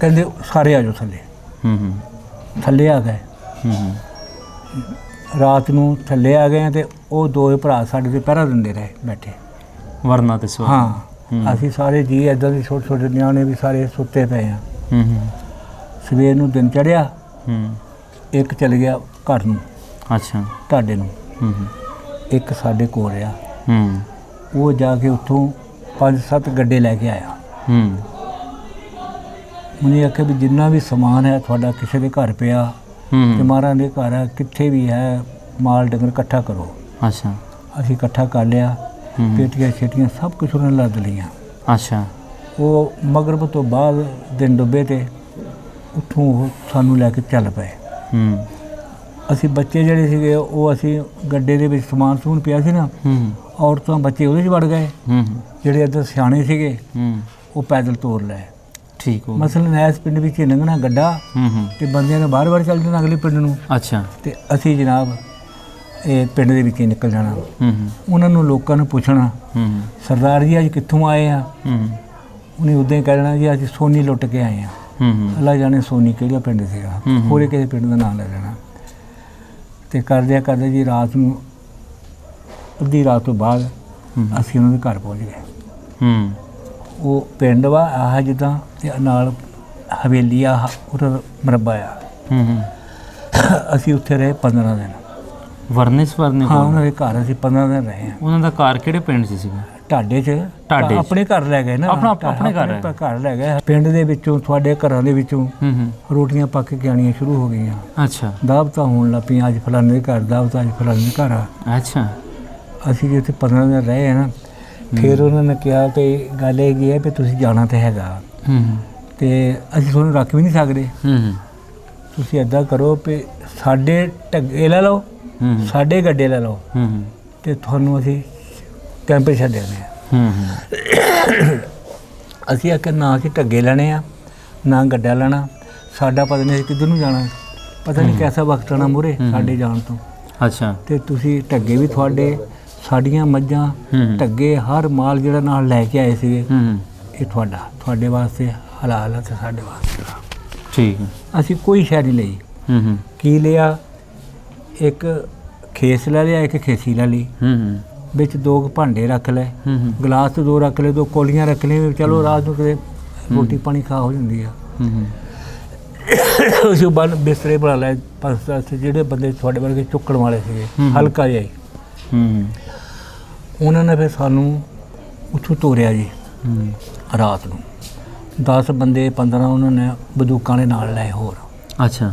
ਕਹਿੰਦੇ ਸਾਰੇ ਆ ਜਾਓ ਥੱਲੇ। ਥੱਲੇ ਆ ਗਏ। ਰਾਤ ਨੂੰ ਥੱਲੇ ਆ ਗਏ ਅਤੇ ਉਹ 2 ਭਰਾ ਸਾਡੇ 'ਤੇ ਪਹਿਰਾ ਦਿੰਦੇ ਰਹੇ ਬੈਠੇ। ਵਰਨਾ ਤੇ ਸੋ ਹਾਂ ਅਸੀਂ ਸਾਰੇ ਜੀ ਇੱਦਾਂ ਦੇ ਛੋਟੇ ਨਿਆਣੇ ਵੀ ਸਾਰੇ ਸੁੱਤੇ ਪਏ ਆ। ਸਵੇਰ ਨੂੰ ਦਿਨ ਚੜ੍ਹਿਆ। ਇੱਕ ਚਲ ਗਿਆ ਘਰ ਨੂੰ। ਅੱਛਾ। ਤੁਹਾਡੇ ਨੂੰ। ਇੱਕ ਸਾਡੇ ਕੋਲ ਰਿਹਾ। ਉਹ ਜਾ ਕੇ ਉੱਥੋਂ 5-7 ਗੱਡੇ ਲੈ ਕੇ ਆਇਆ। ਉਹਨੇ ਆਖਿਆ ਵੀ ਜਿੰਨਾ ਵੀ ਸਮਾਨ ਹੈ ਤੁਹਾਡਾ ਕਿਸੇ ਦੇ ਘਰ ਪਿਆ ਤੇ ਮਹਾਰਾਜ ਦੇ ਘਰ ਹੈ, ਕਿੱਥੇ ਵੀ ਹੈ ਮਾਲ ਡੰਗਰ ਇਕੱਠਾ ਕਰੋ। ਅੱਛਾ। ਅਸੀਂ ਇਕੱਠਾ ਕਰ ਲਿਆ। ਪੇਟੀਆਂ ਛੇਟੀਆਂ ਸਭ ਕੁਛ ਉਹਨਾਂ ਨੇ ਲੱਦ ਲਈਆਂ। ਅੱਛਾ। ਉਹ ਮਗਰਬ ਤੋਂ ਬਾਅਦ ਦਿਨ ਡੁੱਬੇ ਤੇ ਉੱਥੋਂ ਉਹ ਸਾਨੂੰ ਲੈ ਕੇ ਚੱਲ ਪਏ। ਅਸੀਂ ਬੱਚੇ ਜਿਹੜੇ ਸੀਗੇ ਉਹ ਅਸੀਂ ਗੱਡੇ ਦੇ ਵਿੱਚ ਸਮਾਨ ਸਮੂਨ ਪਿਆ ਸੀ ਨਾ, ਔਰਤਾਂ ਬੱਚੇ ਉਹਦੇ 'ਚ ਵੜ ਗਏ। ਜਿਹੜੇ ਇੱਧਰ ਸਿਆਣੇ ਸੀਗੇ ਉਹ ਪੈਦਲ ਤੋਰ ਲਏ। ਠੀਕ ਹੋ। ਮਸਲਨ ਇਸ ਪਿੰਡ ਵਿੱਚ ਲੰਘਣਾ ਗੱਡਾ ਤੇ ਬੰਦਿਆਂ ਨੇ ਬਾਰ-ਬਾਰ ਚੱਲ ਜਾਣਾ ਅਗਲੇ ਪਿੰਡ ਨੂੰ। ਅੱਛਾ। ਤੇ ਅਸੀਂ ਜਨਾਬ ਇਹ ਪਿੰਡ ਦੇ ਵਿੱਚ ਹੀ ਨਿਕਲ ਜਾਣਾ। ਉਹਨਾਂ ਨੂੰ ਲੋਕਾਂ ਨੂੰ ਪੁੱਛਣਾ ਸਰਦਾਰ ਜੀ ਅੱਜ ਕਿੱਥੋਂ ਆਏ ਆ। ਉਹਨੇ ਉੱਦਾਂ ਹੀ ਕਹਿਣਾ ਜੀ ਅੱਜ ਸੋਨੀ ਲੁੱਟ ਕੇ ਆਏ ਆ। ਅੱਲਾ ਜਾਣੇ ਸੋਨੀ ਕਿਹੜਾ ਪਿੰਡ ਸੀਗਾ, ਹੋਰੇ ਕਿਸੇ ਪਿੰਡ ਦਾ ਨਾਮ ਲੈ ਲੈਣਾ। ਤੇ ਕਰਦੇ ਜੀ ਰਾਤ ਨੂੰ ਅੱਧੀ ਰਾਤ ਤੋਂ ਬਾਅਦ ਅਸੀਂ ਉਹਨਾਂ ਦੇ ਘਰ ਪਹੁੰਚ ਗਏ। ਉਹ ਪਿੰਡ ਵਾ ਆਹ ਜਿੱਦਾਂ ਤੇ ਨਾਲ ਹਵੇਲੀ ਆ ਉਹਦਾ ਮਰਬਾ ਆ। ਅਸੀਂ ਉੱਥੇ ਰਹੇ 15 ਦਿਨ। ਵਰਨੇ ਹਾਂ ਉਹਨਾਂ ਦੇ ਘਰ ਅਸੀਂ 15 ਦਿਨ ਰਹੇ ਹਾਂ। ਉਹਨਾਂ ਦਾ ਘਰ ਕਿਹੜੇ ਪਿੰਡ 'ਚ ਸੀਗਾ? ਢਾਡੇ 'ਚ। ਆਪਣੇ ਘਰ ਲੈ ਗਏ ਨਾ। ਆਪਣੇ ਘਰ ਲੈ ਗਏ। ਪਿੰਡ ਦੇ ਵਿੱਚੋਂ ਤੁਹਾਡੇ ਘਰਾਂ ਦੇ ਵਿੱਚੋਂ ਰੋਟੀਆਂ ਪੱਕ ਕੇ ਆਉਣੀਆਂ ਸ਼ੁਰੂ ਹੋ ਗਈਆਂ। ਅੱਛਾ। ਦਾਵਤਾਂ ਹੋਣ ਲੱਗ ਪਈਆਂ, ਅੱਜ ਫਲਾਣੇ ਦੇ ਘਰ ਦਾਵਤ, ਅੱਜ ਫਲਾਣੇ ਦੇ ਘਰ ਆ। ਅੱਛਾ। ਅਸੀਂ ਜਿੱਥੇ 15 ਦਿਨ ਰਹੇ ਨਾ, ਫਿਰ ਉਹਨਾਂ ਨੇ ਕਿਹਾ ਕਿ ਗੱਲ ਇਹ ਹੈ ਵੀ ਤੁਸੀਂ ਜਾਣਾ ਤਾਂ ਹੈਗਾ ਤੇ ਅਸੀਂ ਤੁਹਾਨੂੰ ਰੱਖ ਵੀ ਨਹੀਂ ਸਕਦੇ। ਤੁਸੀਂ ਇੱਦਾਂ ਕਰੋ ਵੀ ਸਾਡੇ ਢੱਗੇ ਲੈ ਲਓ, ਸਾਡੇ ਗੱਡੇ ਲੈ ਲਓ ਤੇ ਤੁਹਾਨੂੰ ਅਸੀਂ ਕੈਂਪ ਛੱਡ ਦਿੰਦੇ ਹਾਂ। ਅਸੀਂ ਆਖਿਆ ਨਾ ਅਸੀਂ ਢੱਗੇ ਲੈਣੇ ਆ ਨਾ ਗੱਡਾ ਲੈਣਾ। ਸਾਡਾ ਪਤਾ ਨਹੀਂ ਕਿੱਧਰ ਨੂੰ ਜਾਣਾ, ਪਤਾ ਨਹੀਂ ਕਿਹਦਾ ਵਕਤ ਆਉਣਾ ਮੂਹਰੇ ਸਾਡੇ ਜਾਣ ਤੋਂ। ਅੱਛਾ। ਤੇ ਤੁਸੀਂ ਢੱਗੇ ਵੀ ਤੁਹਾਡੇ, ਸਾਡੀਆਂ ਮੱਝਾਂ, ਢੱਗੇ, ਹਰ ਮਾਲ ਜਿਹੜਾ ਨਾਲ ਲੈ ਕੇ ਆਏ ਸੀਗੇ ਇਹ ਤੁਹਾਡੇ ਵਾਸਤੇ ਹਲਾਲ ਹੈ ਤੇ ਸਾਡੇ ਵਾਸਤੇ। ਠੀਕ ਹੈ। ਅਸੀਂ ਕੋਈ ਸ਼ੈ ਨਹੀਂ ਲਈ। ਕੀ ਲਿਆ? ਇੱਕ ਖੇਸ ਲੈ ਲਿਆ, ਇੱਕ ਖੇਸੀ ਲੈ ਲਈ, ਵਿੱਚ 2 ਭਾਂਡੇ ਰੱਖ ਲਏ, ਗਲਾਸ 2 ਰੱਖ ਲਏ, 2 ਕੋਲੀਆਂ ਰੱਖ ਲਈਆਂ। ਚਲੋ ਰਾਤ ਨੂੰ ਕਿਤੇ ਰੋਟੀ ਪਾਣੀ ਖਾ ਹੋ ਜਾਂਦੀ ਆ। ਅਸੀਂ ਬਿਸਤਰੇ ਬਣਾ ਲਏ 5-10 ਜਿਹੜੇ ਬੰਦੇ ਤੁਹਾਡੇ ਵਰਗੇ ਚੁੱਕਣ ਵਾਲੇ ਸੀਗੇ, ਹਲਕਾ ਜਿਹਾ ਹੀ। ਉਹਨਾਂ ਨੇ ਫਿਰ ਸਾਨੂੰ ਉੱਥੋਂ ਤੋਰਿਆ ਜੀ। ਰਾਤ ਨੂੰ 10 ਬੰਦੇ 15 ਉਹਨਾਂ ਨੇ ਬੰਦੂਕਾਂ ਦੇ ਨਾਲ ਲਏ ਹੋਰ। ਅੱਛਾ।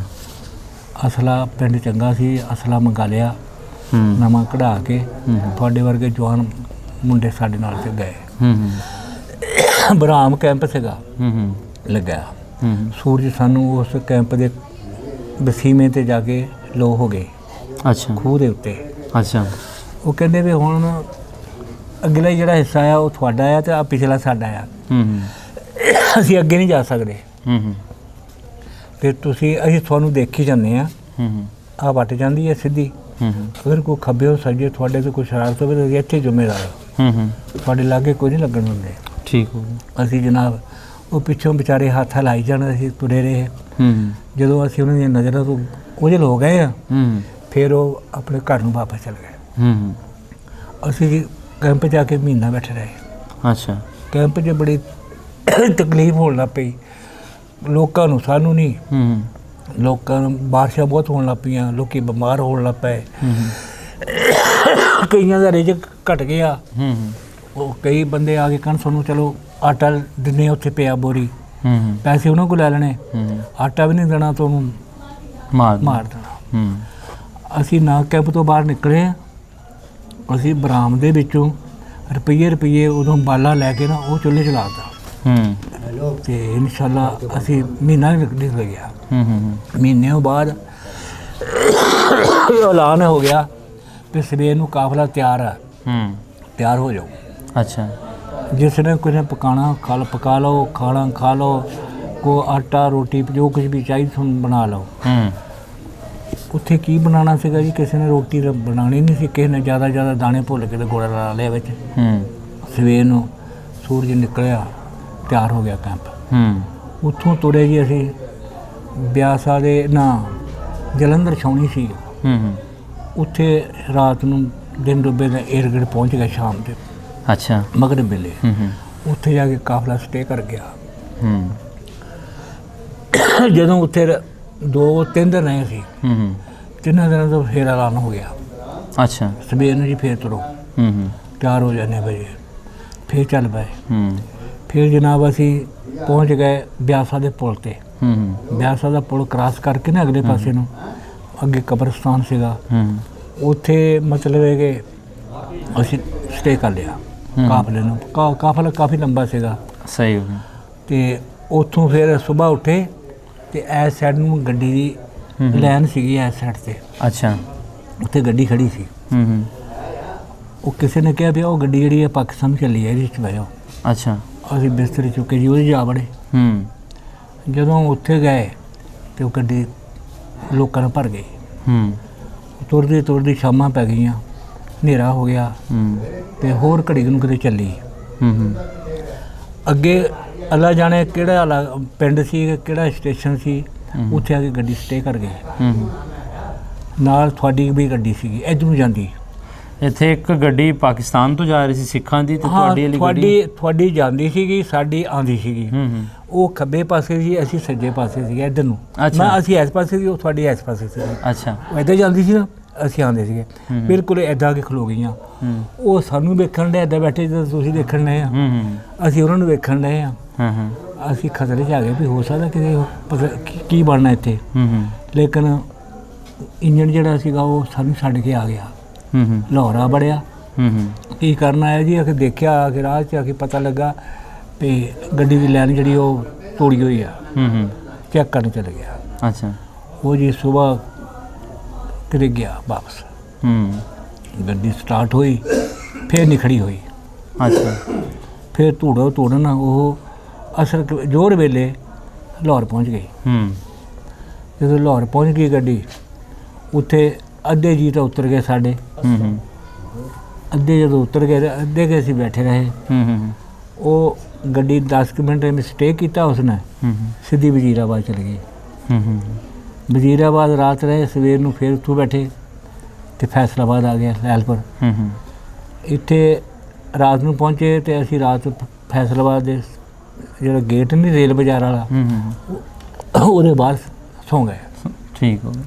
ਅਸਲਾ ਪਿੰਡ ਚੰਗਾ ਸੀ, ਅਸਲਾ ਮੰਗਾ ਲਿਆ ਨਵਾਂ ਕਢਾ ਕੇ। ਤੁਹਾਡੇ ਵਰਗੇ ਜਵਾਨ ਮੁੰਡੇ ਸਾਡੇ ਨਾਲ ਤੇ ਗਏ। ਬਰਾਮ ਕੈਂਪ ਸੀਗਾ ਲੱਗਾ। ਸੂਰਜ ਸਾਨੂੰ ਉਸ ਕੈਂਪ ਦੇ ਵਸੀਮੇ 'ਤੇ ਜਾ ਕੇ ਲੋ ਹੋ ਗਏ। ਅੱਛਾ। ਖੂਹ ਦੇ ਉੱਤੇ। ਅੱਛਾ। ਉਹ ਕਹਿੰਦੇ ਵੀ ਹੁਣ ਅਗਲਾ ਜਿਹੜਾ ਹਿੱਸਾ ਆ ਉਹ ਤੁਹਾਡਾ ਆ ਤੇ ਆ ਪਿਛਲਾ ਸਾਡਾ ਆ। ਅਸੀਂ ਅੱਗੇ ਨਹੀਂ ਜਾ ਸਕਦੇ। ਫਿਰ ਅਸੀਂ ਤੁਹਾਨੂੰ ਦੇਖੀ ਜਾਂਦੇ ਆ। ਆ ਵੱਟ ਜਾਂਦੀ ਹੈ ਸਿੱਧੀ। ਅਗਰ ਕੋਈ ਖੱਬੇ ਸੱਜੇ ਤੁਹਾਡੇ ਤੋਂ ਕੋਈ ਸ਼ਰਾਰਤ ਹੋਵੇ ਤਾਂ ਇੱਥੇ ਜ਼ਿੰਮੇਦਾਰ ਤੁਹਾਡੇ ਲਾਗੇ ਕੋਈ ਨਹੀਂ ਲੱਗਣ ਦਿੰਦੇ। ਠੀਕ ਹੋ। ਅਸੀਂ ਜਨਾਬ ਉਹ ਪਿੱਛੋਂ ਵਿਚਾਰੇ ਹੱਥ ਹਿਲਾਈ ਜਾਣ, ਅਸੀਂ ਤੁਰੇ ਰਹੇ। ਜਦੋਂ ਅਸੀਂ ਉਹਨਾਂ ਦੀਆਂ ਨਜ਼ਰਾਂ ਤੋਂ ਓਝਲ ਹੋ ਗਏ ਆ ਫਿਰ ਉਹ ਆਪਣੇ ਘਰ ਨੂੰ ਵਾਪਸ ਚਲੇ ਗਏ। ਅਸੀਂ ਕੈਂਪ 'ਚ ਜਾ ਕੇ ਮਹੀਨਾ ਬੈਠੇ ਰਹੇ। ਅੱਛਾ। ਕੈਂਪ 'ਚ ਬੜੀ ਤਕਲੀਫ ਹੋਣ ਲੱਗ ਪਈ ਲੋਕਾਂ ਨੂੰ, ਸਾਨੂੰ ਨਹੀਂ। ਲੋਕਾਂ ਨੂੰ ਬਾਰਿਸ਼ਾਂ ਬਹੁਤ ਹੋਣ ਲੱਗ ਪਈਆਂ, ਲੋਕੀ ਬਿਮਾਰ ਹੋਣ ਲੱਗ ਪਏ। ਕਈਆਂ ਦਾ ਰਿਜ਼ਕ ਘਟ ਗਿਆ। ਉਹ ਕਈ ਬੰਦੇ ਆ ਕੇ ਕਹਿਣ ਸਾਨੂੰ ਚਲੋ ਆਟਾ ਦਿੰਦੇ ਉੱਥੇ ਪਿਆ ਬੋਰੀ, ਪੈਸੇ ਉਹਨਾਂ ਕੋਲ ਲੈ ਲੈਣੇ, ਆਟਾ ਵੀ ਨਹੀਂ ਦੇਣਾ ਤਾਂ ਉਹਨੂੰ ਮਾਰ ਦੇਣਾ। ਅਸੀਂ ਨਾਗ ਕੈਂਪ ਤੋਂ ਬਾਹਰ ਨਿਕਲੇ ਹਾਂ, ਅਸੀਂ ਬਰਾਮ ਦੇ ਵਿੱਚੋਂ ਰੁਪਈਏ ਉਦੋਂ ਬਾਲਾ ਲੈ ਕੇ ਨਾ ਉਹ ਚੁੱਲ੍ਹੇ ਚਲਾਤਾ ਤੇ ਇਨਸ਼ਾਅੱਲਾ ਅਸੀਂ ਮਹੀਨਾ ਨਿਕਲ ਗਿਆ। ਮਹੀਨੇ ਬਾਅਦ ਐਲਾਨ ਹੋ ਗਿਆ ਕਿ ਸਵੇਰ ਨੂੰ ਕਾਫਲਾ ਤਿਆਰ ਹੋ ਜਾਓ। ਅੱਛਾ, ਜਿਸ ਨੇ ਕੁਝ ਪਕਾਣਾ ਪਕਾ ਲਓ, ਖਾਣਾ ਖਾ ਲਓ, ਕੋ ਆਟਾ ਰੋਟੀ ਜੋ ਕੁਝ ਵੀ ਚਾਹੀਦਾ ਤੁਹਾਨੂੰ ਬਣਾ ਲਓ। ਉੱਥੇ ਕੀ ਬਣਾਉਣਾ ਸੀਗਾ ਜੀ, ਕਿਸੇ ਨੇ ਰੋਟੀ ਬਣਾਉਣੀ ਨਹੀਂ ਸੀ, ਕਿਸੇ ਨੇ ਜ਼ਿਆਦਾ ਦਾਣੇ ਭੁੱਲ ਕੇ ਤੇ ਗੁੜ ਲਾ ਲਿਆ ਵਿੱਚ। ਸਵੇਰ ਨੂੰ ਸੂਰਜ ਨਿਕਲਿਆ, ਤਿਆਰ ਹੋ ਗਿਆ ਕੈਂਪ। ਉੱਥੋਂ ਤੁਰੇ ਜੀ ਅਸੀਂ ਬਿਆਸਾ ਦੇ ਜਲੰਧਰ ਛਾਉਣੀ ਸੀ, ਉੱਥੇ ਰਾਤ ਨੂੰ ਦਿਨ ਡੁੱਬੇ ਦਾ ਏਅਰਗੇਟ ਪਹੁੰਚ ਗਿਆ ਸ਼ਾਮ ਦੇ। ਅੱਛਾ, ਮਗਰਬ ਵੇਲੇ ਉੱਥੇ ਜਾ ਕੇ ਕਾਫਲਾ ਸਟੇ ਕਰ ਗਿਆ। ਜਦੋਂ ਉੱਥੇ 2-3 ਦਿਨ ਰਹੇ ਸੀ, 3 ਦਿਨਾਂ ਤੋਂ ਫੇਰ ਐਲਾਨ ਹੋ ਗਿਆ। ਅੱਛਾ, ਸਵੇਰ ਨੂੰ ਜੀ ਫੇਰ ਤੁਰੋ, ਤਿਆਰ ਹੋ ਜਾਂਦੇ ਵਜੇ, ਫੇਰ ਚੱਲ ਪਏ। ਫਿਰ ਜਨਾਬ ਅਸੀਂ ਪਹੁੰਚ ਗਏ ਬਿਆਸਾ ਦੇ ਪੁਲ ਤੇ। ਬਿਆਸਾ ਦਾ ਪੁਲ ਕ੍ਰਾਸ ਕਰਕੇ ਨਾ ਅਗਲੇ ਪਾਸੇ ਨੂੰ ਅੱਗੇ ਕਬਰਸਤਾਨ ਸੀਗਾ, ਉੱਥੇ ਮਤਲਬ ਹੈ ਕਿ ਅਸੀਂ ਸਟੇ ਕਰ ਲਿਆ ਕਾਫਲੇ ਨੂੰ। ਕਾਫਲਾ ਕਾਫੀ ਲੰਬਾ ਸੀਗਾ। ਸਹੀ ਹੋ ਗਿਆ। ਤੇ ਉੱਥੋਂ ਫਿਰ ਸਵੇਰ ਉੱਠੇ ਤੇ ਇਸ ਸਾਈਡ ਨੂੰ ਗੱਡੀ ਦੀ ਲਾਈਨ ਸੀਗੀ, ਇਸ ਸਾਈਡ ਤੇ। ਅੱਛਾ, ਉੱਥੇ ਗੱਡੀ ਖੜੀ ਸੀ। ਉਹ ਕਿਸੇ ਨੇ ਕਿਹਾ ਵੀ ਉਹ ਗੱਡੀ ਜਿਹੜੀ ਹੈ ਪਾਕਿਸਤਾਨ ਚੱਲੀ ਹੈ, ਇਹਦੇ 'ਚ ਬਹਿਓ। ਅੱਛਾ, ਅਸੀਂ ਬਿਸਤਰੇ ਚੁੱਕੇ ਜੀ ਉਹਦੇ ਜਾ ਵੜੇ। ਜਦੋਂ ਉੱਥੇ ਗਏ ਤੇ ਉਹ ਗੱਡੀ ਲੋਕਾਂ ਨਾਲ ਭਰ ਗਈ। ਤੁਰਦੀ ਸ਼ਾਮਾਂ ਪੈ ਗਈਆਂ, ਹਨੇਰਾ ਹੋ ਗਿਆ ਤੇ ਹੋਰ ਘੜੀ ਨੂੰ ਕਿਤੇ ਚੱਲੀ। ਅੱਗੇ ਅੱਲਾ ਜਾਣੇ ਕਿਹੜਾ ਪਿੰਡ ਸੀ, ਕਿਹੜਾ ਸਟੇਸ਼ਨ ਸੀ, ਉੱਥੇ ਆ ਕੇ ਗੱਡੀ ਸਟੇ ਕਰ ਗਈ। ਨਾਲ ਤੁਹਾਡੀ ਵੀ ਗੱਡੀ ਸੀਗੀ ਇੱਧਰੋਂ ਜਾਂਦੀ। ਇੱਥੇ ਇੱਕ ਗੱਡੀ ਪਾਕਿਸਤਾਨ ਤੋਂ ਜਾ ਰਹੀ ਸੀ ਸਿੱਖਾਂ ਦੀ, ਤੇ ਤੁਹਾਡੀ ਜਾਂਦੀ ਸੀਗੀ, ਸਾਡੀ ਆਉਂਦੀ ਸੀਗੀ। ਉਹ ਖੱਬੇ ਪਾਸੇ ਸੀ, ਅਸੀਂ ਸੱਜੇ ਪਾਸੇ ਸੀਗੇ ਇੱਧਰ ਨੂੰ। ਅਸੀਂ ਇਸ ਪਾਸੇ ਸੀ, ਉਹ ਤੁਹਾਡੀ ਇਸ ਪਾਸੇ ਸੀ। ਅੱਛਾ, ਉਹ ਇੱਧਰ ਜਾਂਦੀ ਸੀ ਨਾ, ਅਸੀਂ ਆਉਂਦੇ ਸੀਗੇ। ਬਿਲਕੁਲ ਇੱਦਾਂ ਕੇ ਖਲੋ ਗਈਆਂ। ਉਹ ਸਾਨੂੰ ਵੇਖਣ ਡਏ, ਇੱਦਾਂ ਬੈਠੇ ਜਦੋਂ ਤੁਸੀਂ ਦੇਖਣ ਡਏ ਆ, ਅਸੀਂ ਉਹਨਾਂ ਨੂੰ ਵੇਖਣ ਡਏ ਆ। ਅਸੀਂ ਖਤਰੇ 'ਚ ਆ ਗਏ ਵੀ ਹੋ ਸਕਦਾ ਕਿ ਕੀ ਬਣਨਾ ਇੱਥੇ। ਲੇਕਿਨ ਇੰਜਣ ਜਿਹੜਾ ਸੀਗਾ ਉਹ ਸਾਨੂੰ ਛੱਡ ਕੇ ਆ ਗਿਆ। ਲਾਹੌਰਾ ਬੜਿਆ। ਕੀ ਕਰਨਾ ਹੈ ਜੀ, ਅਸੀਂ ਦੇਖਿਆ ਆ ਕੇ ਰਾਹ 'ਚ ਆ ਕੇ ਪਤਾ ਲੱਗਾ ਵੀ ਗੱਡੀ ਦੀ ਲਾਈਨ ਜਿਹੜੀ ਉਹ ਤੋੜੀ ਹੋਈ ਆ। ਚੈੱਕ ਕਰਨ ਚਲੇ ਗਿਆ। ਅੱਛਾ, ਉਹ ਜੀ ਸਵੇਰ ਕਿਤੇ ਗਿਆ ਵਾਪਸ। ਗੱਡੀ ਸਟਾਰਟ ਹੋਈ, ਫਿਰ ਨਹੀਂ ਖੜੀ ਹੋਈ। ਅੱਛਾ, ਫਿਰ ਤੋੜਨ ਉਹ ਅਸਰ ਜ਼ੋਰ ਵੇਲੇ ਲਾਹੌਰ ਪਹੁੰਚ ਗਈ। ਜਦੋਂ ਲਾਹੌਰ ਪਹੁੰਚ ਗਈ ਗੱਡੀ, ਉੱਥੇ ਅੱਧੇ ਜੀ ਤਾਂ ਉਤਰ ਗਏ ਸਾਡੇ। ਅੱਧੇ ਜਦੋਂ ਉਤਰ ਗਏ, ਅੱਧੇ ਕੇ ਅਸੀਂ ਬੈਠੇ ਰਹੇ। ਉਹ ਗੱਡੀ 10 ਮਿੰਟ ਸਟੇ ਕੀਤਾ ਉਸਨੇ, ਸਿੱਧੀ ਵਜ਼ੀਰਾਬਾਦ ਚਲੇ ਗਈ। ਵਜ਼ੀਰਾਬਾਦ ਰਾਤ ਰਹੇ, ਸਵੇਰ ਨੂੰ ਫਿਰ ਉੱਥੋਂ ਬੈਠੇ ਤੇ ਫੈਸਲਾਬਾਦ ਆ ਗਿਆ ਲੈਲਪੁਰ। ਇੱਥੇ ਰਾਤ ਨੂੰ ਪਹੁੰਚੇ ਤੇ ਅਸੀਂ ਰਾਤ ਫੈਸਲਾਬਾਦ ਦੇ ਜਿਹੜਾ ਗੇਟ ਨਹੀਂ ਰੇਲ ਬਾਜ਼ਾਰ ਵਾਲਾ, ਉਹਦੇ ਬਾਹਰ ਸੌਂ ਗਏ। ਠੀਕ ਹੋ ਗਿਆ।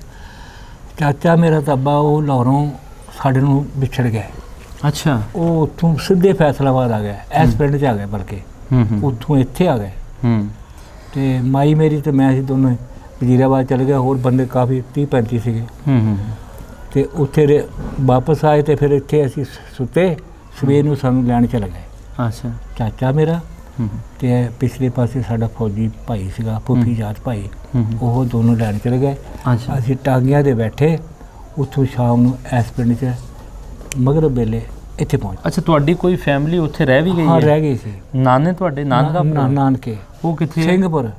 ਚਾਚਾ ਮੇਰਾ ਤਾਬਾ ਉਹ ਲਾਹੌਰੋਂ ਸਾਡੇ ਨੂੰ ਵਿਛੜ ਗਏ। ਅੱਛਾ, ਉਹ ਉੱਥੋਂ ਸਿੱਧੇ ਫੈਸਲਾਬਾਦ ਆ ਗਏ, ਇਸ ਪਿੰਡ 'ਚ ਆ ਗਏ, ਬਲਕਿ ਉੱਥੋਂ ਇੱਥੇ ਆ ਗਏ। ਤੇ ਮਾਈ ਮੇਰੀ ਤੇ ਮੈਂ ਅਸੀਂ ਦੋਨੋਂ ਵਜ਼ੀਰਾਬਾਦ ਚਲੇ ਗਏ। ਹੋਰ ਬੰਦੇ ਕਾਫੀ 30-35 ਸੀਗੇ। ਤੇ ਉੱਥੇ ਵਾਪਸ ਆਏ ਤੇ ਫਿਰ ਇੱਥੇ ਅਸੀਂ ਸੁੱਤੇ। ਸਵੇਰ ਨੂੰ ਸਾਨੂੰ ਲੈਣ ਚਲੇ ਗਏ। ਅੱਛਾ, ਚਾਚਾ ਮੇਰਾ ਤੇ ਪਿਛਲੇ ਪਾਸੇ ਸਾਡਾ ਫੌਜੀ ਭਾਈ ਸੀਗਾ, ਫੁੱਫੀ ਜਾਤ ਭਾਈ, ਉਹ ਦੋਨੋਂ ਲੈਣ ਚਲੇ ਗਏ। ਅਸੀਂ ਟਾਂਗਿਆਂ ਦੇ ਬੈਠੇ। ਉੱਥੋਂ ਸ਼ਾਮ ਨੂੰ ਇਸ ਪਿੰਡ 'ਚ ਮਗਰਬ ਵੇਲੇ ਇੱਥੇ ਪਹੁੰਚ। ਅੱਛਾ, ਤੁਹਾਡੀ ਕੋਈ ਫੈਮਿਲੀ ਉੱਥੇ ਰਹਿ ਵੀ ਗਈ? ਹਾਂ, ਰਹਿ ਗਈ ਸੀ। ਨਾਨੇ ਤੁਹਾਡੇ ਨਾਨਕੇ ਉਹ ਕਿੱਥੇ? ਸਿੰਘਪੁਰ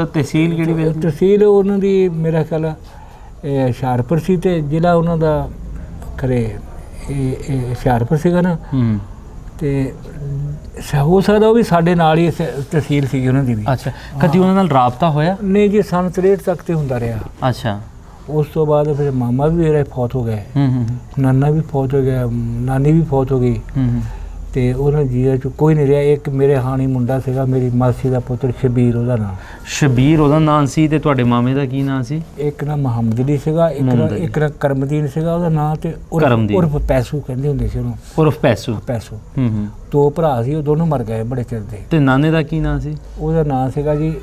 ਤਹਿਸੀਲ ਕਿਹੜੀ? ਤਹਿਸੀਲ ਉਹਨਾਂ ਦੀ ਮੇਰਾ ਖਿਆਲ ਹੁਸ਼ਿਆਰਪੁਰ ਸੀ ਤੇ ਜ਼ਿਲ੍ਹਾ ਉਹਨਾਂ ਦਾ ਖਰੇ ਇਹ ਹੁਸ਼ਿਆਰਪੁਰ ਸੀਗਾ ਨਾ। ਤੇ ਹੋ ਸਕਦਾ ਉਹ ਵੀ ਸਾਡੇ ਨਾਲ ਹੀ ਤਹਿਸੀਲ ਸੀਗੀ ਉਹਨਾਂ ਦੀ ਵੀ। ਅੱਛਾ, ਕਦੀ ਉਹਨਾਂ ਨਾਲ ਰਾਬਤਾ ਹੋਇਆ? ਨਹੀਂ ਜੀ, ਸਨ 63 ਤੱਕ ਤੇ ਹੁੰਦਾ ਰਿਹਾ। ਅੱਛਾ, ਉਸ ਤੋਂ ਬਾਅਦ ਫਿਰ ਮਾਮਾ ਵੀ ਮੇਰੇ ਫੌਤ ਹੋ ਗਏ, ਨਾਨਾ ਵੀ ਫੌਤ ਹੋ ਗਿਆ, ਨਾਨੀ ਵੀ ਫੌਤ ਹੋ ਗਈ। ਤੇ ਉਹਨਾਂ ਜੀਆਂ ਚ ਕੋਈ ਨਹੀਂ ਰਿਹਾ। ਇੱਕ ਮੇਰੇ ਹਾਣੀ ਮੁੰਡਾ ਸੀਗਾ, ਮੇਰੀ ਮਾਸੀ ਦਾ ਪੁੱਤਰ ਸ਼ਬੀਰ ਉਹਦਾ ਨਾਮ। ਸ਼ਬੀਰ ਉਹਦਾ ਨਾਮ ਸੀ, ਤੇ ਤੁਹਾਡੇ ਮਾਮੇ ਦਾ ਕੀ ਨਾਮ ਸੀ? ਇੱਕ ਨਾ ਮੁਹੰਮਦ ਅਲੀ ਸੀਗਾ, ਇੱਕ ਨਾ ਕਰਮਦੀਨ ਸੀਗਾ ਉਹਦਾ ਨਾਮ, ਤੇ ਉਰਫ ਪੈਸੂ ਕਹਿੰਦੇ ਹੁੰਦੇ ਸੀ ਉਹਨੂੰ। ਉਰਫ ਪੈਸੂ। ਪੈਸੂ। ਦੋ ਭਰਾ ਸੀ, ਉਹ ਦੋਨੋਂ ਮਰ ਗਏ ਬੜੇ ਚਿਰ ਦੇ। ਤੇ ਨਾਨੇ ਦਾ ਕੀ ਨਾਮ ਸੀ? ਉਹਦਾ ਨਾਮ ਸੀਗਾ ਜੀ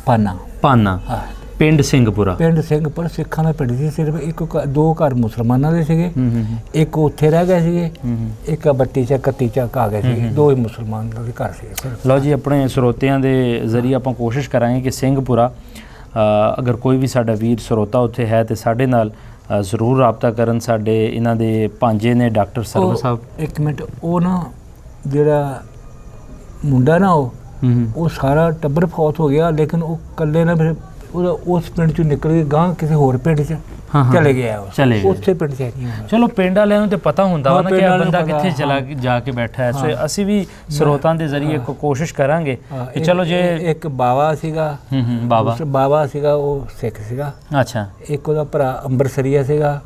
ਪਾਨਾ। ਪਾਨਾ। ਹਾਂ। ਪਿੰਡ ਸਿੰਘਪੁਰਾ। ਪਿੰਡ ਸਿੰਘਪੁਰ ਸਿੱਖਾਂ ਦਾ ਪਿੰਡ ਸੀ। ਸਿਰਫ ਦੋ ਘਰ ਮੁਸਲਮਾਨਾਂ ਦੇ ਸੀਗੇ, ਇੱਕ ਉੱਥੇ ਰਹਿ ਗਏ ਸੀਗੇ, ਇੱਕ ਬੱਟੀ ਚੱਕ ਕੱਤੀ ਚੱਕ ਆ ਗਏ ਸੀਗੇ, ਦੋ ਹੀ ਮੁਸਲਮਾਨਾਂ ਦੇ ਘਰ ਸੀਗੇ ਸਿਰਫ। ਲਓ ਜੀ, ਆਪਣੇ ਸਰੋਤਿਆਂ ਦੇ ਜ਼ਰੀਏ ਆਪਾਂ ਕੋਸ਼ਿਸ਼ ਕਰਾਂਗੇ ਕਿ ਸਿੰਘਪੁਰਾ, ਅਗਰ ਕੋਈ ਵੀ ਸਾਡਾ ਵੀਰ ਸਰੋਤਾ ਉੱਥੇ ਹੈ ਤੇ ਸਾਡੇ ਨਾਲ ਜ਼ਰੂਰ ਰਾਬਤਾ ਕਰਨ। ਸਾਡੇ ਇਹਨਾਂ ਦੇ ਭਾਂਜੇ ਨੇ ਡਾਕਟਰ ਸਰਵਰ ਸਾਹਿਬ। ਇੱਕ ਮਿੰਟ, ਉਹ ਨਾ ਜਿਹੜਾ ਮੁੰਡਾ ਨਾ ਉਹ ਸਾਰਾ ਟੱਬਰ ਫੌਤ ਹੋ ਗਿਆ, ਲੇਕਿਨ ਉਹ ਇਕੱਲੇ ਨਾ ਫਿਰ ਉਹਦਾ ਉਸ ਪਿੰਡ ਚੋਂ ਨਿਕਲ ਕੇ ਗਾਂ ਕਿਸੇ ਹੋਰ ਪਿੰਡ 'ਚ ਚਲੇ ਗਿਆ। ਉੱਥੇ ਪਿੰਡ 'ਚ ਨਹੀਂ ਹੋਣਾ। ਚਲੋ, ਪਿੰਡ ਵਾਲਿਆਂ ਨੂੰ ਤੇ ਪਤਾ ਹੁੰਦਾ ਵਾ ਨਾ ਕਿ ਬੰਦਾ ਕਿੱਥੇ ਚਲਾ ਜਾ ਕੇ ਬੈਠਾ ਹੈ। ਸੋ ਅਸੀਂ ਵੀ ਸਰੋਤਾਂ ਦੇ ਜ਼ਰੀਏ ਕੋਸ਼ਿਸ਼ ਕਰਾਂਗੇ ਕਿ ਚਲੋ ਜੇ ਇੱਕ ਬਾਵਾ ਸੀਗਾ, ਬਾਵਾ ਸੀਗਾ, ਉਹ ਸਿੱਖ ਸੀਗਾ। ਅੱਛਾ। ਇੱਕ ਉਹਦਾ ਭਰਾ ਅੰਬਰਸਰੀਆ ਸੀਗਾ,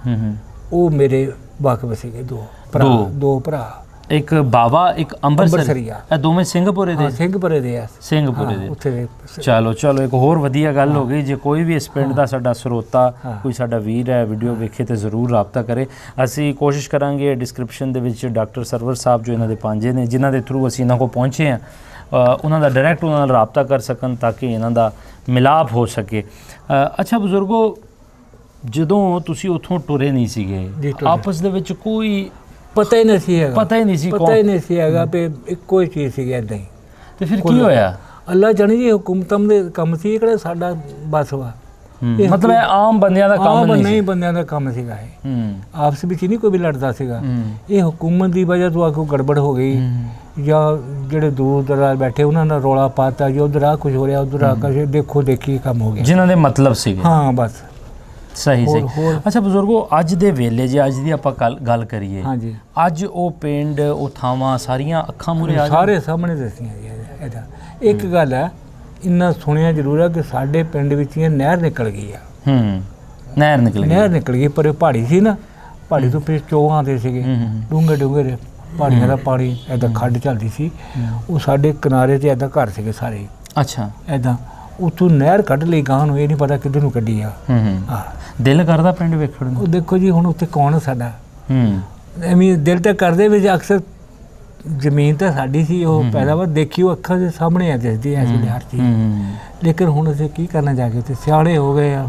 ਉਹ ਮੇਰੇ ਵਾਕਫ ਸੀਗੇ। ਦੋ ਭਰਾ, ਇੱਕ ਬਾਵਾ, ਇੱਕ ਅੰਬਰਸਰੀਆ। ਇਹ ਦੋਵੇਂ ਸਿੰਘਪੁਰੇ ਦੇ? ਸਿੰਘਪੁਰੇ ਦੇ ਆ। ਸਿੰਘਪੁਰੇ ਦੇ ਉੱਥੇ। ਚਲੋ, ਇੱਕ ਹੋਰ ਵਧੀਆ ਗੱਲ ਹੋ ਗਈ। ਜੇ ਕੋਈ ਵੀ ਇਸ ਪਿੰਡ ਦਾ ਸਾਡਾ ਸਰੋਤਾ, ਕੋਈ ਸਾਡਾ ਵੀਰ ਹੈ, ਵੀਡੀਓ ਵੇਖੇ ਤੇ ਜ਼ਰੂਰ ਰਾਬਤਾ ਕਰੇ। ਅਸੀਂ ਕੋਸ਼ਿਸ਼ ਕਰਾਂਗੇ ਡਿਸਕ੍ਰਿਪਸ਼ਨ ਦੇ ਵਿੱਚ ਡਾਕਟਰ ਸਰਵਰ ਸਾਹਿਬ ਜੋ ਇਹਨਾਂ ਦੇ ਭਾਂਜੇ ਨੇ, ਜਿਨ੍ਹਾਂ ਦੇ ਥਰੂ ਅਸੀਂ ਇਹਨਾਂ ਕੋਲ ਪਹੁੰਚੇ ਹਾਂ, ਉਹਨਾਂ ਦਾ ਡਾਇਰੈਕਟ ਉਹਨਾਂ ਨਾਲ ਰਾਬਤਾ ਕਰ ਸਕਣ ਤਾਂ ਕਿ ਇਹਨਾਂ ਦਾ ਮਿਲਾਪ ਹੋ ਸਕੇ। ਅੱਛਾ ਬਜ਼ੁਰਗੋ, ਜਦੋਂ ਤੁਸੀਂ ਉੱਥੋਂ ਟੁਰੇ ਨਹੀਂ ਸੀਗੇ, ਆਪਸ ਦੇ ਵਿੱਚ ਕੋਈ ਪਤਾ ਹੀ ਨਹੀਂ ਸੀ ਹੈਗਾ ਵੀ ਇੱਕੋ ਹੀ ਚੀਜ਼ ਸੀਗੀ ਏਦਾਂ ਹੀ। ਤੇ ਫਿਰ ਕੀ ਹੋਇਆ? ਅੱਲਾ ਜਾਣੇ ਜੀ, ਹੁਕੂਮਤਾਂ ਦੇ ਕੰਮ ਸੀ, ਕਿਹੜਾ ਸਾਡਾ ਬਸ ਵਾ। ਮਤਲਬ ਇਹ ਆਮ ਬੰਦਿਆਂ ਦਾ ਕੰਮ ਨਹੀਂ, ਬੰਦਿਆਂ ਦਾ ਕੰਮ ਸੀਗਾ ਇਹ। ਆਪਸ ਵਿੱਚ ਨਹੀਂ ਕੋਈ ਵੀ ਲੜਦਾ ਸੀਗਾ। ਇਹ ਹੁਕੂਮਤ ਦੀ ਵਜ੍ਹਾ ਤੋਂ ਕੋਈ ਗੜਬੜ ਹੋ ਗਈ, ਜਾਂ ਜਿਹੜੇ ਦੂਰ ਦਰਾਜ਼ ਬੈਠੇ ਉਹਨਾਂ ਦਾ ਰੌਲਾ ਪਾਤਾ, ਜੋ ਉਧਰ ਆ ਕੁਝ ਹੋ ਰਿਹਾ, ਉਧਰ ਆ ਕੁਝ, ਦੇਖੋ ਦੇਖੀ ਕੰਮ ਹੋ ਗਿਆ, ਜਿਨ੍ਹਾਂ ਦੇ ਮਤਲਬ ਸੀਗੇ। ਹਾਂ ਬਸ। ਸਹੀ। ਅੱਛਾ ਬਜ਼ੁਰਗੋ, ਅੱਜ ਦੇ ਵੇਲੇ ਜੇ ਅੱਜ ਦੀ ਆਪਾਂ ਗੱਲ ਕਰੀਏ, ਹਾਂਜੀ, ਅੱਜ ਉਹ ਪਿੰਡ, ਉਹ ਥਾਵਾਂ ਸਾਰੀਆਂ ਅੱਖਾਂ ਮੂਹਰੇ ਆ ਸਾਰੇ ਸਾਹਮਣੇ ਦੱਸੀਆਂ ਜੀ। ਇਹਦਾ ਇੱਕ ਗੱਲ ਹੈ, ਇੰਨਾ ਸੁਣਿਆ ਜ਼ਰੂਰ ਹੈ ਕਿ ਸਾਡੇ ਪਿੰਡ ਵਿੱਚ ਇਹ ਨਹਿਰ ਨਿਕਲ ਗਈ ਆ। ਨਹਿਰ ਨਿਕਲ ਗਈ, ਪਰ ਇਹ ਪਹਾੜੀ ਸੀ ਨਾ, ਪਹਾੜੀ ਤੋਂ ਫਿਰ ਚੋਹਾਂ ਦੇ ਸੀਗੇ, ਡੂੰਘੇ ਪਹਾੜੀਆਂ ਦਾ ਪਾਣੀ, ਇੱਦਾਂ ਖੱਡ ਚੱਲਦੀ ਸੀ। ਉਹ ਸਾਡੇ ਕਿਨਾਰੇ 'ਤੇ ਇੱਦਾਂ ਘਰ ਸੀਗੇ ਸਾਰੇ। ਅੱਛਾ। ਇੱਦਾਂ ਉੱਥੋਂ ਨਹਿਰ ਕੱਢ ਲਈ ਗਾਂ ਨੂੰ, ਇਹ ਨਹੀਂ ਪਤਾ ਕਿੱਧਰ ਨੂੰ ਕੱਢੀ ਆ। ਦਿਲ ਕਰਦਾ ਪਿੰਡ ਵੇਖਣ ਨੂੰ। ਉਹ ਦੇਖੋ ਜੀ, ਹੁਣ ਉੱਥੇ ਕੌਣ ਸਾਡਾ, ਐਵੇਂ ਦਿਲ ਤਾਂ ਕਰਦੇ ਵਿੱਚ ਅਕਸਰ ਜ਼ਮੀਨ ਤਾਂ ਸਾਡੀ ਸੀ, ਉਹ ਪੈਦਾਵਾਰ ਦੇਖੀ ਉਹ ਅੱਖਾਂ ਦੇ ਸਾਹਮਣੇ ਆ ਦਿਸਦੀ ਐ ਹਰ ਚੀਜ਼। ਲੇਕਿਨ ਹੁਣ ਅਸੀਂ ਕੀ ਕਰਨਾ ਜਾ ਕੇ, ਉੱਥੇ ਸਿਆਣੇ ਹੋ ਗਏ ਆ,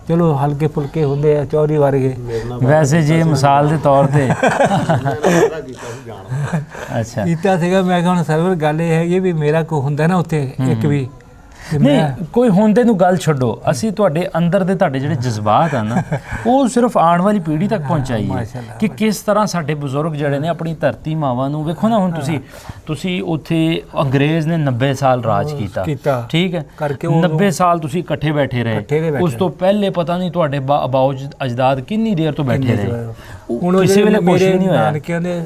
ਚਲੋ ਹਲਕੇ ਫੁਲਕੇ ਹੁੰਦੇ ਆ, ਚੌਧਰੀ ਵਰਗੇ। ਵੈਸੇ ਜੇ ਮਿਸਾਲ ਦੇ ਤੌਰ ਤੇ ਅੱਛਾ ਕੀਤਾ ਸੀਗਾ। ਮੈਂ ਕਿਹਾ ਹੁਣ ਸਰਵਰ ਗੱਲ ਇਹ ਹੈਗੀ ਵੀ ਮੇਰਾ ਕੋਈ ਹੁੰਦਾ ਨਾ ਉੱਥੇ ਇੱਕ ਵੀ ਨਹੀਂ, ਕੋਈ ਹੁੰਦੇ ਨੂੰ ਗੱਲ ਛੱਡੋ, ਅਸੀਂ ਤੁਹਾਡੇ ਅੰਦਰ ਦੇ ਤੁਹਾਡੇ ਜਿਹੜੇ ਜਜ਼ਬਾਤ ਆ ਨਾ, ਉਹ ਸਿਰਫ ਆਉਣ ਵਾਲੀ ਪੀੜ੍ਹੀ ਤੱਕ ਪਹੁੰਚਾਈਏ ਕਿ ਕਿਸ ਤਰ੍ਹਾਂ ਸਾਡੇ ਬਜ਼ੁਰਗ ਜਿਹੜੇ ਨੇ ਆਪਣੀ ਧਰਤੀ ਮਾਵਾਂ ਨੂੰ ਵੇਖੋ ਨਾ। ਹੁਣ ਤੁਸੀਂ ਉੱਥੇ ਅੰਗਰੇਜ਼ ਨੇ 90 ਸਾਲ ਰਾਜ ਕੀਤਾ, ਠੀਕ ਹੈ, 90 ਸਾਲ ਤੁਸੀਂ ਇਕੱਠੇ ਬੈਠੇ ਰਹੇ। ਉਸ ਤੋਂ ਪਹਿਲੇ ਪਤਾ ਨਹੀਂ ਤੁਹਾਡੇ ਆਬਾਓ ਅਜਦਾਦ ਕਿੰਨੀ ਦੇਰ ਤੋਂ ਬੈਠੇ ਰਹੇ। ਹੁਣ ਕਿਸੇ ਵੇਲੇ ਕੁਛ ਨਹੀਂ ਹੋਇਆ। ਨਾਨਕਿਆਂ ਦੇ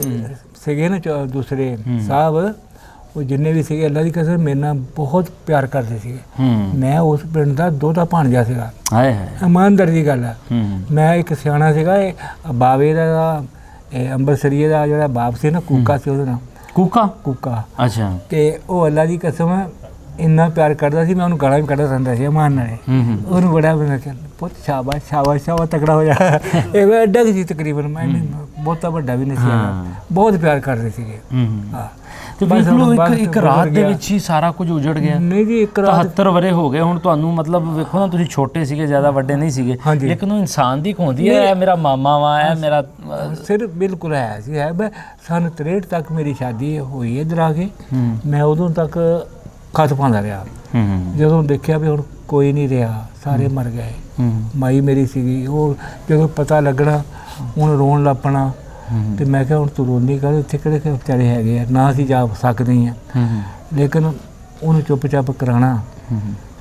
ਸੀਗੇ ਨਾ ਦੂਸਰੇ ਸਾਹਿਬ, ਉਹ ਜਿੰਨੇ ਵੀ ਸੀਗੇ, ਅੱਲਾ ਦੀ ਕਸਮ ਮੇਰੇ ਨਾਲ ਬਹੁਤ ਪਿਆਰ ਕਰਦੇ ਸੀਗੇ। ਮੈਂ ਉਸ ਪਿੰਡ ਦਾ ਦੋਹਤਾ ਭਾਣਜਾ ਸੀਗਾ। ਇਮਾਨਦਾਰੀ ਦੀ ਗੱਲ ਹੈ। ਮੈਂ ਇੱਕ ਸਿਆਣਾ ਸੀਗਾ, ਇਹ ਬਾਵੇ ਦਾ, ਇਹ ਅੰਬਰਸਰੀਏ ਦਾ ਜਿਹੜਾ ਬਾਪ ਸੀ ਨਾ, ਕੂਕਾ ਸੀ ਉਹਦਾ ਨਾਮ, ਕੂਕਾ। ਅੱਛਾ। ਤੇ ਉਹ ਅੱਲਾ ਦੀ ਕਸਮ ਇੰਨਾ ਪਿਆਰ ਕਰਦਾ ਸੀ, ਮੈਂ ਉਹਨੂੰ ਗਾਲਾਂ ਵੀ ਕੱਢਦਾ ਰਹਿੰਦਾ ਸੀ ਇਮਾਨ ਨਾਲ। ਉਹਨੂੰ ਬੜਾ ਬਣਾ ਕੇ ਬਹੁਤ ਸ਼ਾਬਾਸ਼ ਤਕੜਾ ਹੋ ਜਾ। ਇਹ ਐਡਾ ਸੀ ਤਕਰੀਬਨ, ਮੈਂ ਬਹੁਤਾ ਵੱਡਾ ਵੀ ਨਹੀਂ ਸੀ, ਬਹੁਤ ਪਿਆਰ ਕਰਦੇ ਸੀਗੇ। ਹਾਂ। ਤੇ ਵੇਖ ਲਓ, ਇੱਕ ਰਾਤ ਦੇ ਵਿੱਚ ਹੀ ਸਾਰਾ ਕੁਝ ਉਜੜ ਗਿਆ। ਨਹੀਂ ਜੀ, 73 ਵਰੇ ਹੋ ਗਏ ਹੁਣ ਤੁਹਾਨੂੰ। ਮਤਲਬ ਵੇਖੋ ਨਾ, ਤੁਸੀਂ ਛੋਟੇ ਸੀਗੇ, ਜ਼ਿਆਦਾ ਵੱਡੇ ਨਹੀਂ ਸੀਗੇ, ਲੇਕਿਨ ਉਹ ਇਨਸਾਨ ਦੀ ਹੁੰਦੀ ਹੈ, ਇਹ ਮੇਰਾ ਮਾਮਾ ਵਾ, ਇਹ ਮੇਰਾ ਸਿਰ ਬਿਲਕੁਲ ਹੈ ਸੀ। ਹੈ ਸਨ 63 ਤੱਕ ਮੇਰੀ ਸ਼ਾਦੀ ਹੋਈ ਇੱਧਰ ਆ ਕੇ। ਮੈਂ ਉਦੋਂ ਤੱਕ ਖਤ ਪਾਉਂਦਾ ਰਿਹਾ। ਜਦੋਂ ਦੇਖਿਆ ਵੀ ਹੁਣ ਕੋਈ ਨਹੀਂ ਰਿਹਾ, ਸਾਰੇ ਮਰ ਗਏ। ਮਾਈ ਮੇਰੀ ਸੀਗੀ, ਉਹ ਜਦੋਂ ਪਤਾ ਲੱਗਣਾ ਹੁਣ ਰੋਣ ਲੱਪਣਾ। ਤੇ ਮੈਂ ਕਿਹਾ ਹੁਣ ਤੂੰ ਰੋਂਦੀ ਕਰ, ਇੱਥੇ ਕਿਹੜੇ ਵਿਚਾਰੇ ਹੈਗੇ ਆ, ਨਾ ਅਸੀਂ ਜਾ ਸਕਦੇ ਹਾਂ। ਲੇਕਿਨ ਉਹਨੂੰ ਚੁੱਪ ਚਾਪ ਕਰਾਉਣਾ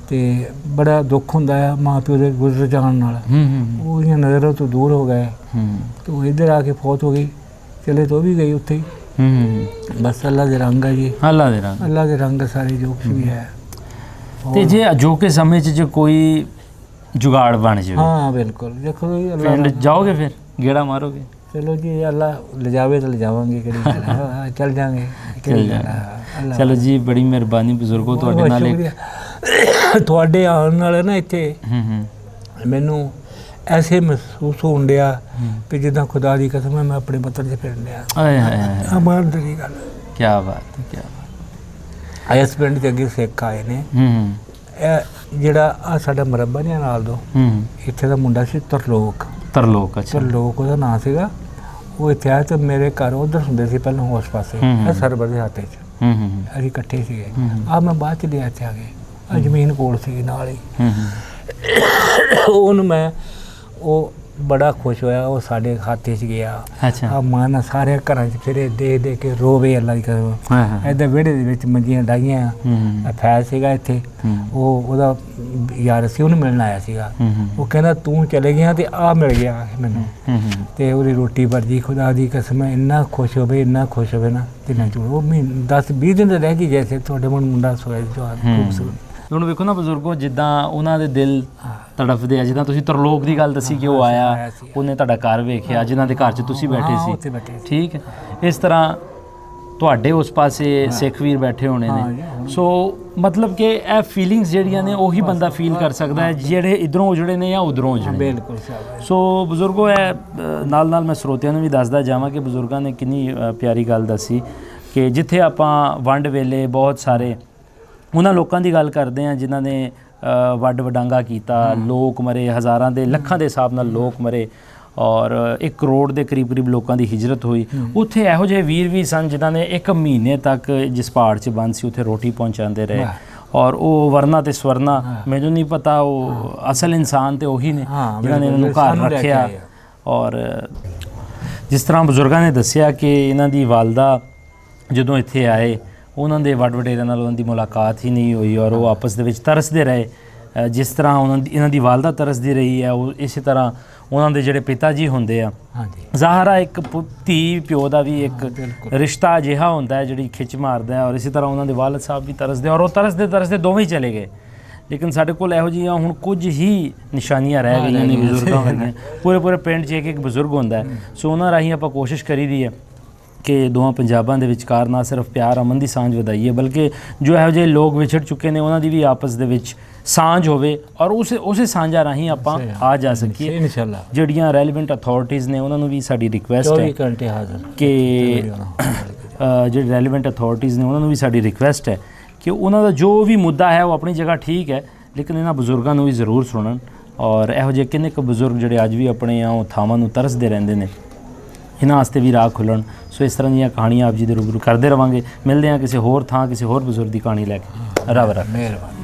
ਤੇ ਬੜਾ ਦੁੱਖ ਹੁੰਦਾ ਆ ਮਾਂ ਪਿਓ ਦੇ ਗੁਜ਼ਰ ਜਾਣ ਨਾਲ। ਉਹਦੀਆਂ ਨਜ਼ਰਾਂ ਤੋਂ ਦੂਰ ਹੋ ਗਏ ਤੇ ਉਹ ਇੱਧਰ ਆ ਕੇ ਫੌਤ ਹੋ ਗਈ। ਚਲੇ ਤਾਂ ਉਹ ਵੀ ਗਈ ਉੱਥੇ ਹੀ। ਬਸ ਅੱਲਾ ਦੇ ਰੰਗ ਹੈ ਜੀ, ਅੱਲਾ ਦੇ ਰੰਗ ਸਾਰੇ ਜੋ ਕੁਛ ਵੀ ਹੈ। ਤੇ ਜੇ ਅਜੋਕੇ ਸਮੇਂ 'ਚ ਜੇ ਕੋਈ ਜੁਗਾੜ ਬਣ ਜਾਵੇ? ਹਾਂ ਬਿਲਕੁਲ। ਦੇਖੋ ਪਿੰਡ ਜਾਓਗੇ, ਫਿਰ ਗੇੜਾ ਮਾਰੋਗੇ? ਚਲੋ ਜੀ ਅੱਲਾ ਲਿਜਾਵੇ ਤਾਂ ਲਿਜਾਵਾਂਗੇ, ਕਿਹੜੀ ਗੱਲ ਹੈ, ਚੱਲ ਜਾਾਂਗੇ, ਕਿਹੜੀ ਗੱਲ ਹੈ। ਚਲੋ ਜੀ, ਬੜੀ ਮਿਹਰਬਾਨੀ ਬਜ਼ੁਰਗੋ ਤੁਹਾਡੇ ਨਾਲ ਤੁਹਾਡੇ ਆਉਣ ਨਾਲ ਨਾ ਇੱਥੇ ਮੈਨੂੰ ਐਸੇ ਮਹਿਸੂਸ ਹੋਣ ਡਿਆ ਕਿ ਜਿੱਦਾਂ ਖੁਦਾ ਦੀ ਕਸਮ ਹੈ ਮੈਂ ਆਪਣੇ ਵਤਨ 'ਚ ਫਿਰਨ ਡਿਆ। ਆਏ ਹਾਏ, ਅਮਾਨਤ ਦੀ ਗੱਲ। ਕੀ ਬਾਤ ਹੈ, ਕੀ ਬਾਤ। ਇਸ ਪਿੰਡ 'ਚ ਅੱਗੇ ਸਿੱਖ ਆਏ ਨੇ। ਇਹ ਜਿਹੜਾ ਆ ਸਾਡਾ ਮੁਰੱਬਾ ਨੇ ਨਾਲ ਦੋ, ਇੱਥੇ ਦਾ ਮੁੰਡਾ ਸੀ ਤਰਲੋਕ। ਅੱਛਾ, ਤਰਲੋਕ ਉਹਦਾ ਨਾਂ ਸੀਗਾ। ਉਹ ਇੱਥੇ ਆਇਆ ਤੇ ਮੇਰੇ ਘਰ ਉਧਰ ਹੁੰਦੇ ਸੀ ਪਹਿਲਾਂ ਉਸ ਪਾਸੇ, ਇਹ ਸਰਬਰ ਦੇ ਹੱਥੇ 'ਚ ਅਸੀਂ ਇਕੱਠੇ ਸੀਗੇ। ਆ ਮੈਂ ਬਾਅਦ 'ਚ ਲਿਆ ਇੱਥੇ ਆ ਗਏ। ਆ ਜ਼ਮੀਨ ਕੋਲ ਸੀ ਨਾਲ ਹੀ। ਉਹਨੂੰ ਮੈਂ ਉਹ ਬੜਾ ਖੁਸ਼ ਹੋਇਆ, ਉਹ ਸਾਡੇ ਖਾਤੇ 'ਚ ਗਿਆ। ਆ ਮਨ ਸਾਰੇ ਘਰਾਂ 'ਚ ਫਿਰੇ, ਦੇ ਕੇ ਰੋਵੇ ਅੱਲਾ ਦੀ ਕਸਮ। ਇੱਦਾਂ ਵਿਹੜੇ ਦੇ ਵਿੱਚ ਮੰਜੀਆਂ ਡਾਈਆਂ, ਫੈਲ ਸੀਗਾ ਇੱਥੇ। ਉਹਦਾ ਯਾਰ ਸੀ, ਉਹਨੂੰ ਮਿਲਣ ਆਇਆ ਸੀਗਾ। ਉਹ ਕਹਿੰਦਾ ਤੂੰ ਚਲੇ ਗਿਆ ਤੇ ਆ ਮਿਲ ਗਿਆ ਮੈਨੂੰ, ਤੇ ਉਹਦੀ ਰੋਟੀ ਵਰਜੀ। ਖੁਦਾ ਦੀ ਕਸਮ ਇੰਨਾ ਖੁਸ਼ ਹੋਵੇ, ਇੰਨਾ ਖੁਸ਼ ਹੋਵੇ ਨਾ ਜਿੰਨਾ ਝੂਠ। ਉਹ 10-20 ਦਿਨ ਰਹਿ ਗਈ ਜੈਸੇ ਤੁਹਾਡੇ ਮਨ ਮੁੰਡਾ ਸੋਇਆ ਜਵਾਨ ਖੂਬਸੂਰਤ। ਹੁਣ ਵੇਖੋ ਨਾ ਬਜ਼ੁਰਗੋ, ਜਿੱਦਾਂ ਉਹਨਾਂ ਦੇ ਦਿਲ ਤੜਫਦੇ ਆ, ਜਿੱਦਾਂ ਤੁਸੀਂ ਤਰਲੋਕ ਦੀ ਗੱਲ ਦੱਸੀ ਕਿ ਉਹ ਆਇਆ, ਉਹਨੇ ਤੁਹਾਡਾ ਘਰ ਵੇਖਿਆ, ਜਿਨ੍ਹਾਂ ਦੇ ਘਰ 'ਚ ਤੁਸੀਂ ਬੈਠੇ ਸੀ, ਠੀਕ ਹੈ। ਇਸ ਤਰ੍ਹਾਂ ਤੁਹਾਡੇ ਉਸ ਪਾਸੇ ਸਿੱਖ ਵੀਰ ਬੈਠੇ ਹੋਣੇ ਨੇ। ਸੋ ਮਤਲਬ ਕਿ ਇਹ ਫੀਲਿੰਗਸ ਜਿਹੜੀਆਂ ਨੇ ਉਹੀ ਬੰਦਾ ਫੀਲ ਕਰ ਸਕਦਾ ਹੈ ਜਿਹੜੇ ਇੱਧਰੋਂ ਉਜੜੇ ਨੇ ਜਾਂ ਉੱਧਰੋਂ ਉਜੜੇ। ਬਿਲਕੁਲ। ਸੋ ਬਜ਼ੁਰਗੋ, ਇਹ ਨਾਲ ਮੈਂ ਸਰੋਤਿਆਂ ਨੂੰ ਵੀ ਦੱਸਦਾ ਜਾਵਾਂ ਕਿ ਬਜ਼ੁਰਗਾਂ ਨੇ ਕਿੰਨੀ ਪਿਆਰੀ ਗੱਲ ਦੱਸੀ ਕਿ ਜਿੱਥੇ ਆਪਾਂ ਵੰਡ ਵੇਲੇ ਬਹੁਤ ਸਾਰੇ ਉਹਨਾਂ ਲੋਕਾਂ ਦੀ ਗੱਲ ਕਰਦੇ ਹਾਂ ਜਿਨ੍ਹਾਂ ਨੇ ਵੱਡ ਵਡਾਂਗਾ ਕੀਤਾ, ਲੋਕ ਮਰੇ, ਹਜ਼ਾਰਾਂ ਦੇ ਲੱਖਾਂ ਦੇ ਹਿਸਾਬ ਨਾਲ ਲੋਕ ਮਰੇ, ਔਰ 1 ਕਰੋੜ ਦੇ ਕਰੀਬ ਲੋਕਾਂ ਦੀ ਹਿਜਰਤ ਹੋਈ। ਉੱਥੇ ਇਹੋ ਜਿਹੇ ਵੀਰ ਵੀ ਸਨ ਜਿਨ੍ਹਾਂ ਨੇ 1 ਮਹੀਨੇ ਤੱਕ ਜਿਸ ਪਹਾੜ 'ਚ ਬੰਦ ਸੀ ਉੱਥੇ ਰੋਟੀ ਪਹੁੰਚਾਉਂਦੇ ਰਹੇ। ਔਰ ਉਹ ਵਰਨਾ ਤੇ ਸਵਰਨਾ, ਮੈਨੂੰ ਨਹੀਂ ਪਤਾ ਉਹ ਅਸਲ ਇਨਸਾਨ ਤੇ ਉਹੀ ਨੇ ਜਿਨ੍ਹਾਂ ਨੇ ਇਹਨਾਂ ਨੂੰ ਘਰ ਰੱਖਿਆ। ਔਰ ਜਿਸ ਤਰ੍ਹਾਂ ਬਜ਼ੁਰਗਾਂ ਨੇ ਦੱਸਿਆ ਕਿ ਇਹਨਾਂ ਦੀ ਵਾਲਦਾ ਜਦੋਂ ਇੱਥੇ ਆਏ, ਉਹਨਾਂ ਦੇ ਵੱਡ ਵਡੇਰਿਆਂ ਨਾਲ ਉਹਨਾਂ ਦੀ ਮੁਲਾਕਾਤ ਹੀ ਨਹੀਂ ਹੋਈ, ਔਰ ਉਹ ਆਪਸ ਦੇ ਵਿੱਚ ਤਰਸਦੇ ਰਹੇ। ਜਿਸ ਤਰ੍ਹਾਂ ਇਹਨਾਂ ਦੀ ਵਾਲਦਾ ਤਰਸਦੀ ਰਹੀ ਹੈ, ਉਹ ਇਸੇ ਤਰ੍ਹਾਂ ਉਹਨਾਂ ਦੇ ਜਿਹੜੇ ਪਿਤਾ ਜੀ ਹੁੰਦੇ ਆ, ਜ਼ਾਹਰਾ ਇੱਕ ਧੀ ਪਿਓ ਦਾ ਵੀ ਇੱਕ ਰਿਸ਼ਤਾ ਅਜਿਹਾ ਹੁੰਦਾ ਹੈ ਜਿਹੜੀ ਖਿੱਚ ਮਾਰਦਾ ਹੈ। ਔਰ ਇਸੇ ਤਰ੍ਹਾਂ ਉਹਨਾਂ ਦੇ ਵਾਲਦ ਸਾਹਿਬ ਵੀ ਤਰਸਦੇ, ਔਰ ਉਹ ਤਰਸਦੇ ਦੋਵੇਂ ਹੀ ਚਲੇ ਗਏ। ਲੇਕਿਨ ਸਾਡੇ ਕੋਲ ਇਹੋ ਜਿਹੀਆਂ ਹੁਣ ਕੁਝ ਹੀ ਨਿਸ਼ਾਨੀਆਂ ਰਹਿ ਗਈਆਂ ਨੇ ਬਜ਼ੁਰਗਾਂ ਵਰਗੀਆਂ। ਪੂਰੇ ਪਿੰਡ 'ਚ ਇੱਕ ਬਜ਼ੁਰਗ ਹੁੰਦਾ ਹੈ। ਸੋ ਉਹਨਾਂ ਰਾਹੀਂ ਆਪਾਂ ਕੋਸ਼ਿਸ਼ ਕਰੀ ਦੀ ਹੈ ਕਿ ਦੋਵਾਂ ਪੰਜਾਬਾਂ ਦੇ ਵਿਚਕਾਰ ਨਾ ਸਿਰਫ ਪਿਆਰ ਅਮਨ ਦੀ ਸਾਂਝ ਵਧਾਈਏ, ਬਲਕਿ ਜੋ ਇਹੋ ਜਿਹੇ ਲੋਕ ਵਿਛੜ ਚੁੱਕੇ ਨੇ ਉਹਨਾਂ ਦੀ ਵੀ ਆਪਸ ਦੇ ਵਿੱਚ ਸਾਂਝ ਹੋਵੇ, ਔਰ ਉਸੇ ਸਾਂਝਾਂ ਰਾਹੀਂ ਆਪਾਂ ਆ ਜਾ ਸਕੀਏ। ਇਨਸ਼ਾਅੱਲਾ ਜਿਹੜੀਆਂ ਰੈਲੀਵੈਂਟ ਅਥਾਰਟੀਜ਼ ਨੇ ਉਹਨਾਂ ਨੂੰ ਵੀ ਸਾਡੀ ਰਿਕੁਐਸਟ ਹੈ ਕਿ ਜਿਹੜੇ ਰੈਲੀਵੈਂਟ ਅਥਾਰਟੀਜ਼ ਨੇ ਉਹਨਾਂ ਨੂੰ ਵੀ ਸਾਡੀ ਰਿਕੁਐਸਟ ਹੈ ਕਿ ਉਹਨਾਂ ਦਾ ਜੋ ਵੀ ਮੁੱਦਾ ਹੈ ਉਹ ਆਪਣੀ ਜਗ੍ਹਾ ਠੀਕ ਹੈ, ਲੇਕਿਨ ਇਹਨਾਂ ਬਜ਼ੁਰਗਾਂ ਨੂੰ ਵੀ ਜ਼ਰੂਰ ਸੁਣਨ। ਔਰ ਇਹੋ ਜਿਹੇ ਕਿੰਨੇ ਕੁ ਬਜ਼ੁਰਗ ਜਿਹੜੇ ਅੱਜ ਵੀ ਆਪਣੇ ਉਹ ਥਾਵਾਂ ਨੂੰ ਤਰਸਦੇ ਰਹਿੰਦੇ ਨੇ, ਇਹਨਾਂ ਵਾਸਤੇ ਵੀ ਰਾਹ ਖੁੱਲ੍ਹਣ। ਸੋ ਇਸ ਤਰ੍ਹਾਂ ਦੀਆਂ ਕਹਾਣੀਆਂ ਆਪ ਜੀ ਦੇ ਰੂਬਰੂ ਕਰਦੇ ਰਵਾਂਗੇ। ਮਿਲਦੇ ਹਾਂ ਕਿਸੇ ਹੋਰ ਥਾਂ, ਕਿਸੇ ਹੋਰ ਬਜ਼ੁਰਗ ਦੀ ਕਹਾਣੀ ਲੈ ਕੇ। ਰੱਬ ਰੱਖੇ। ਮਿਹਰਬਾਨੀ।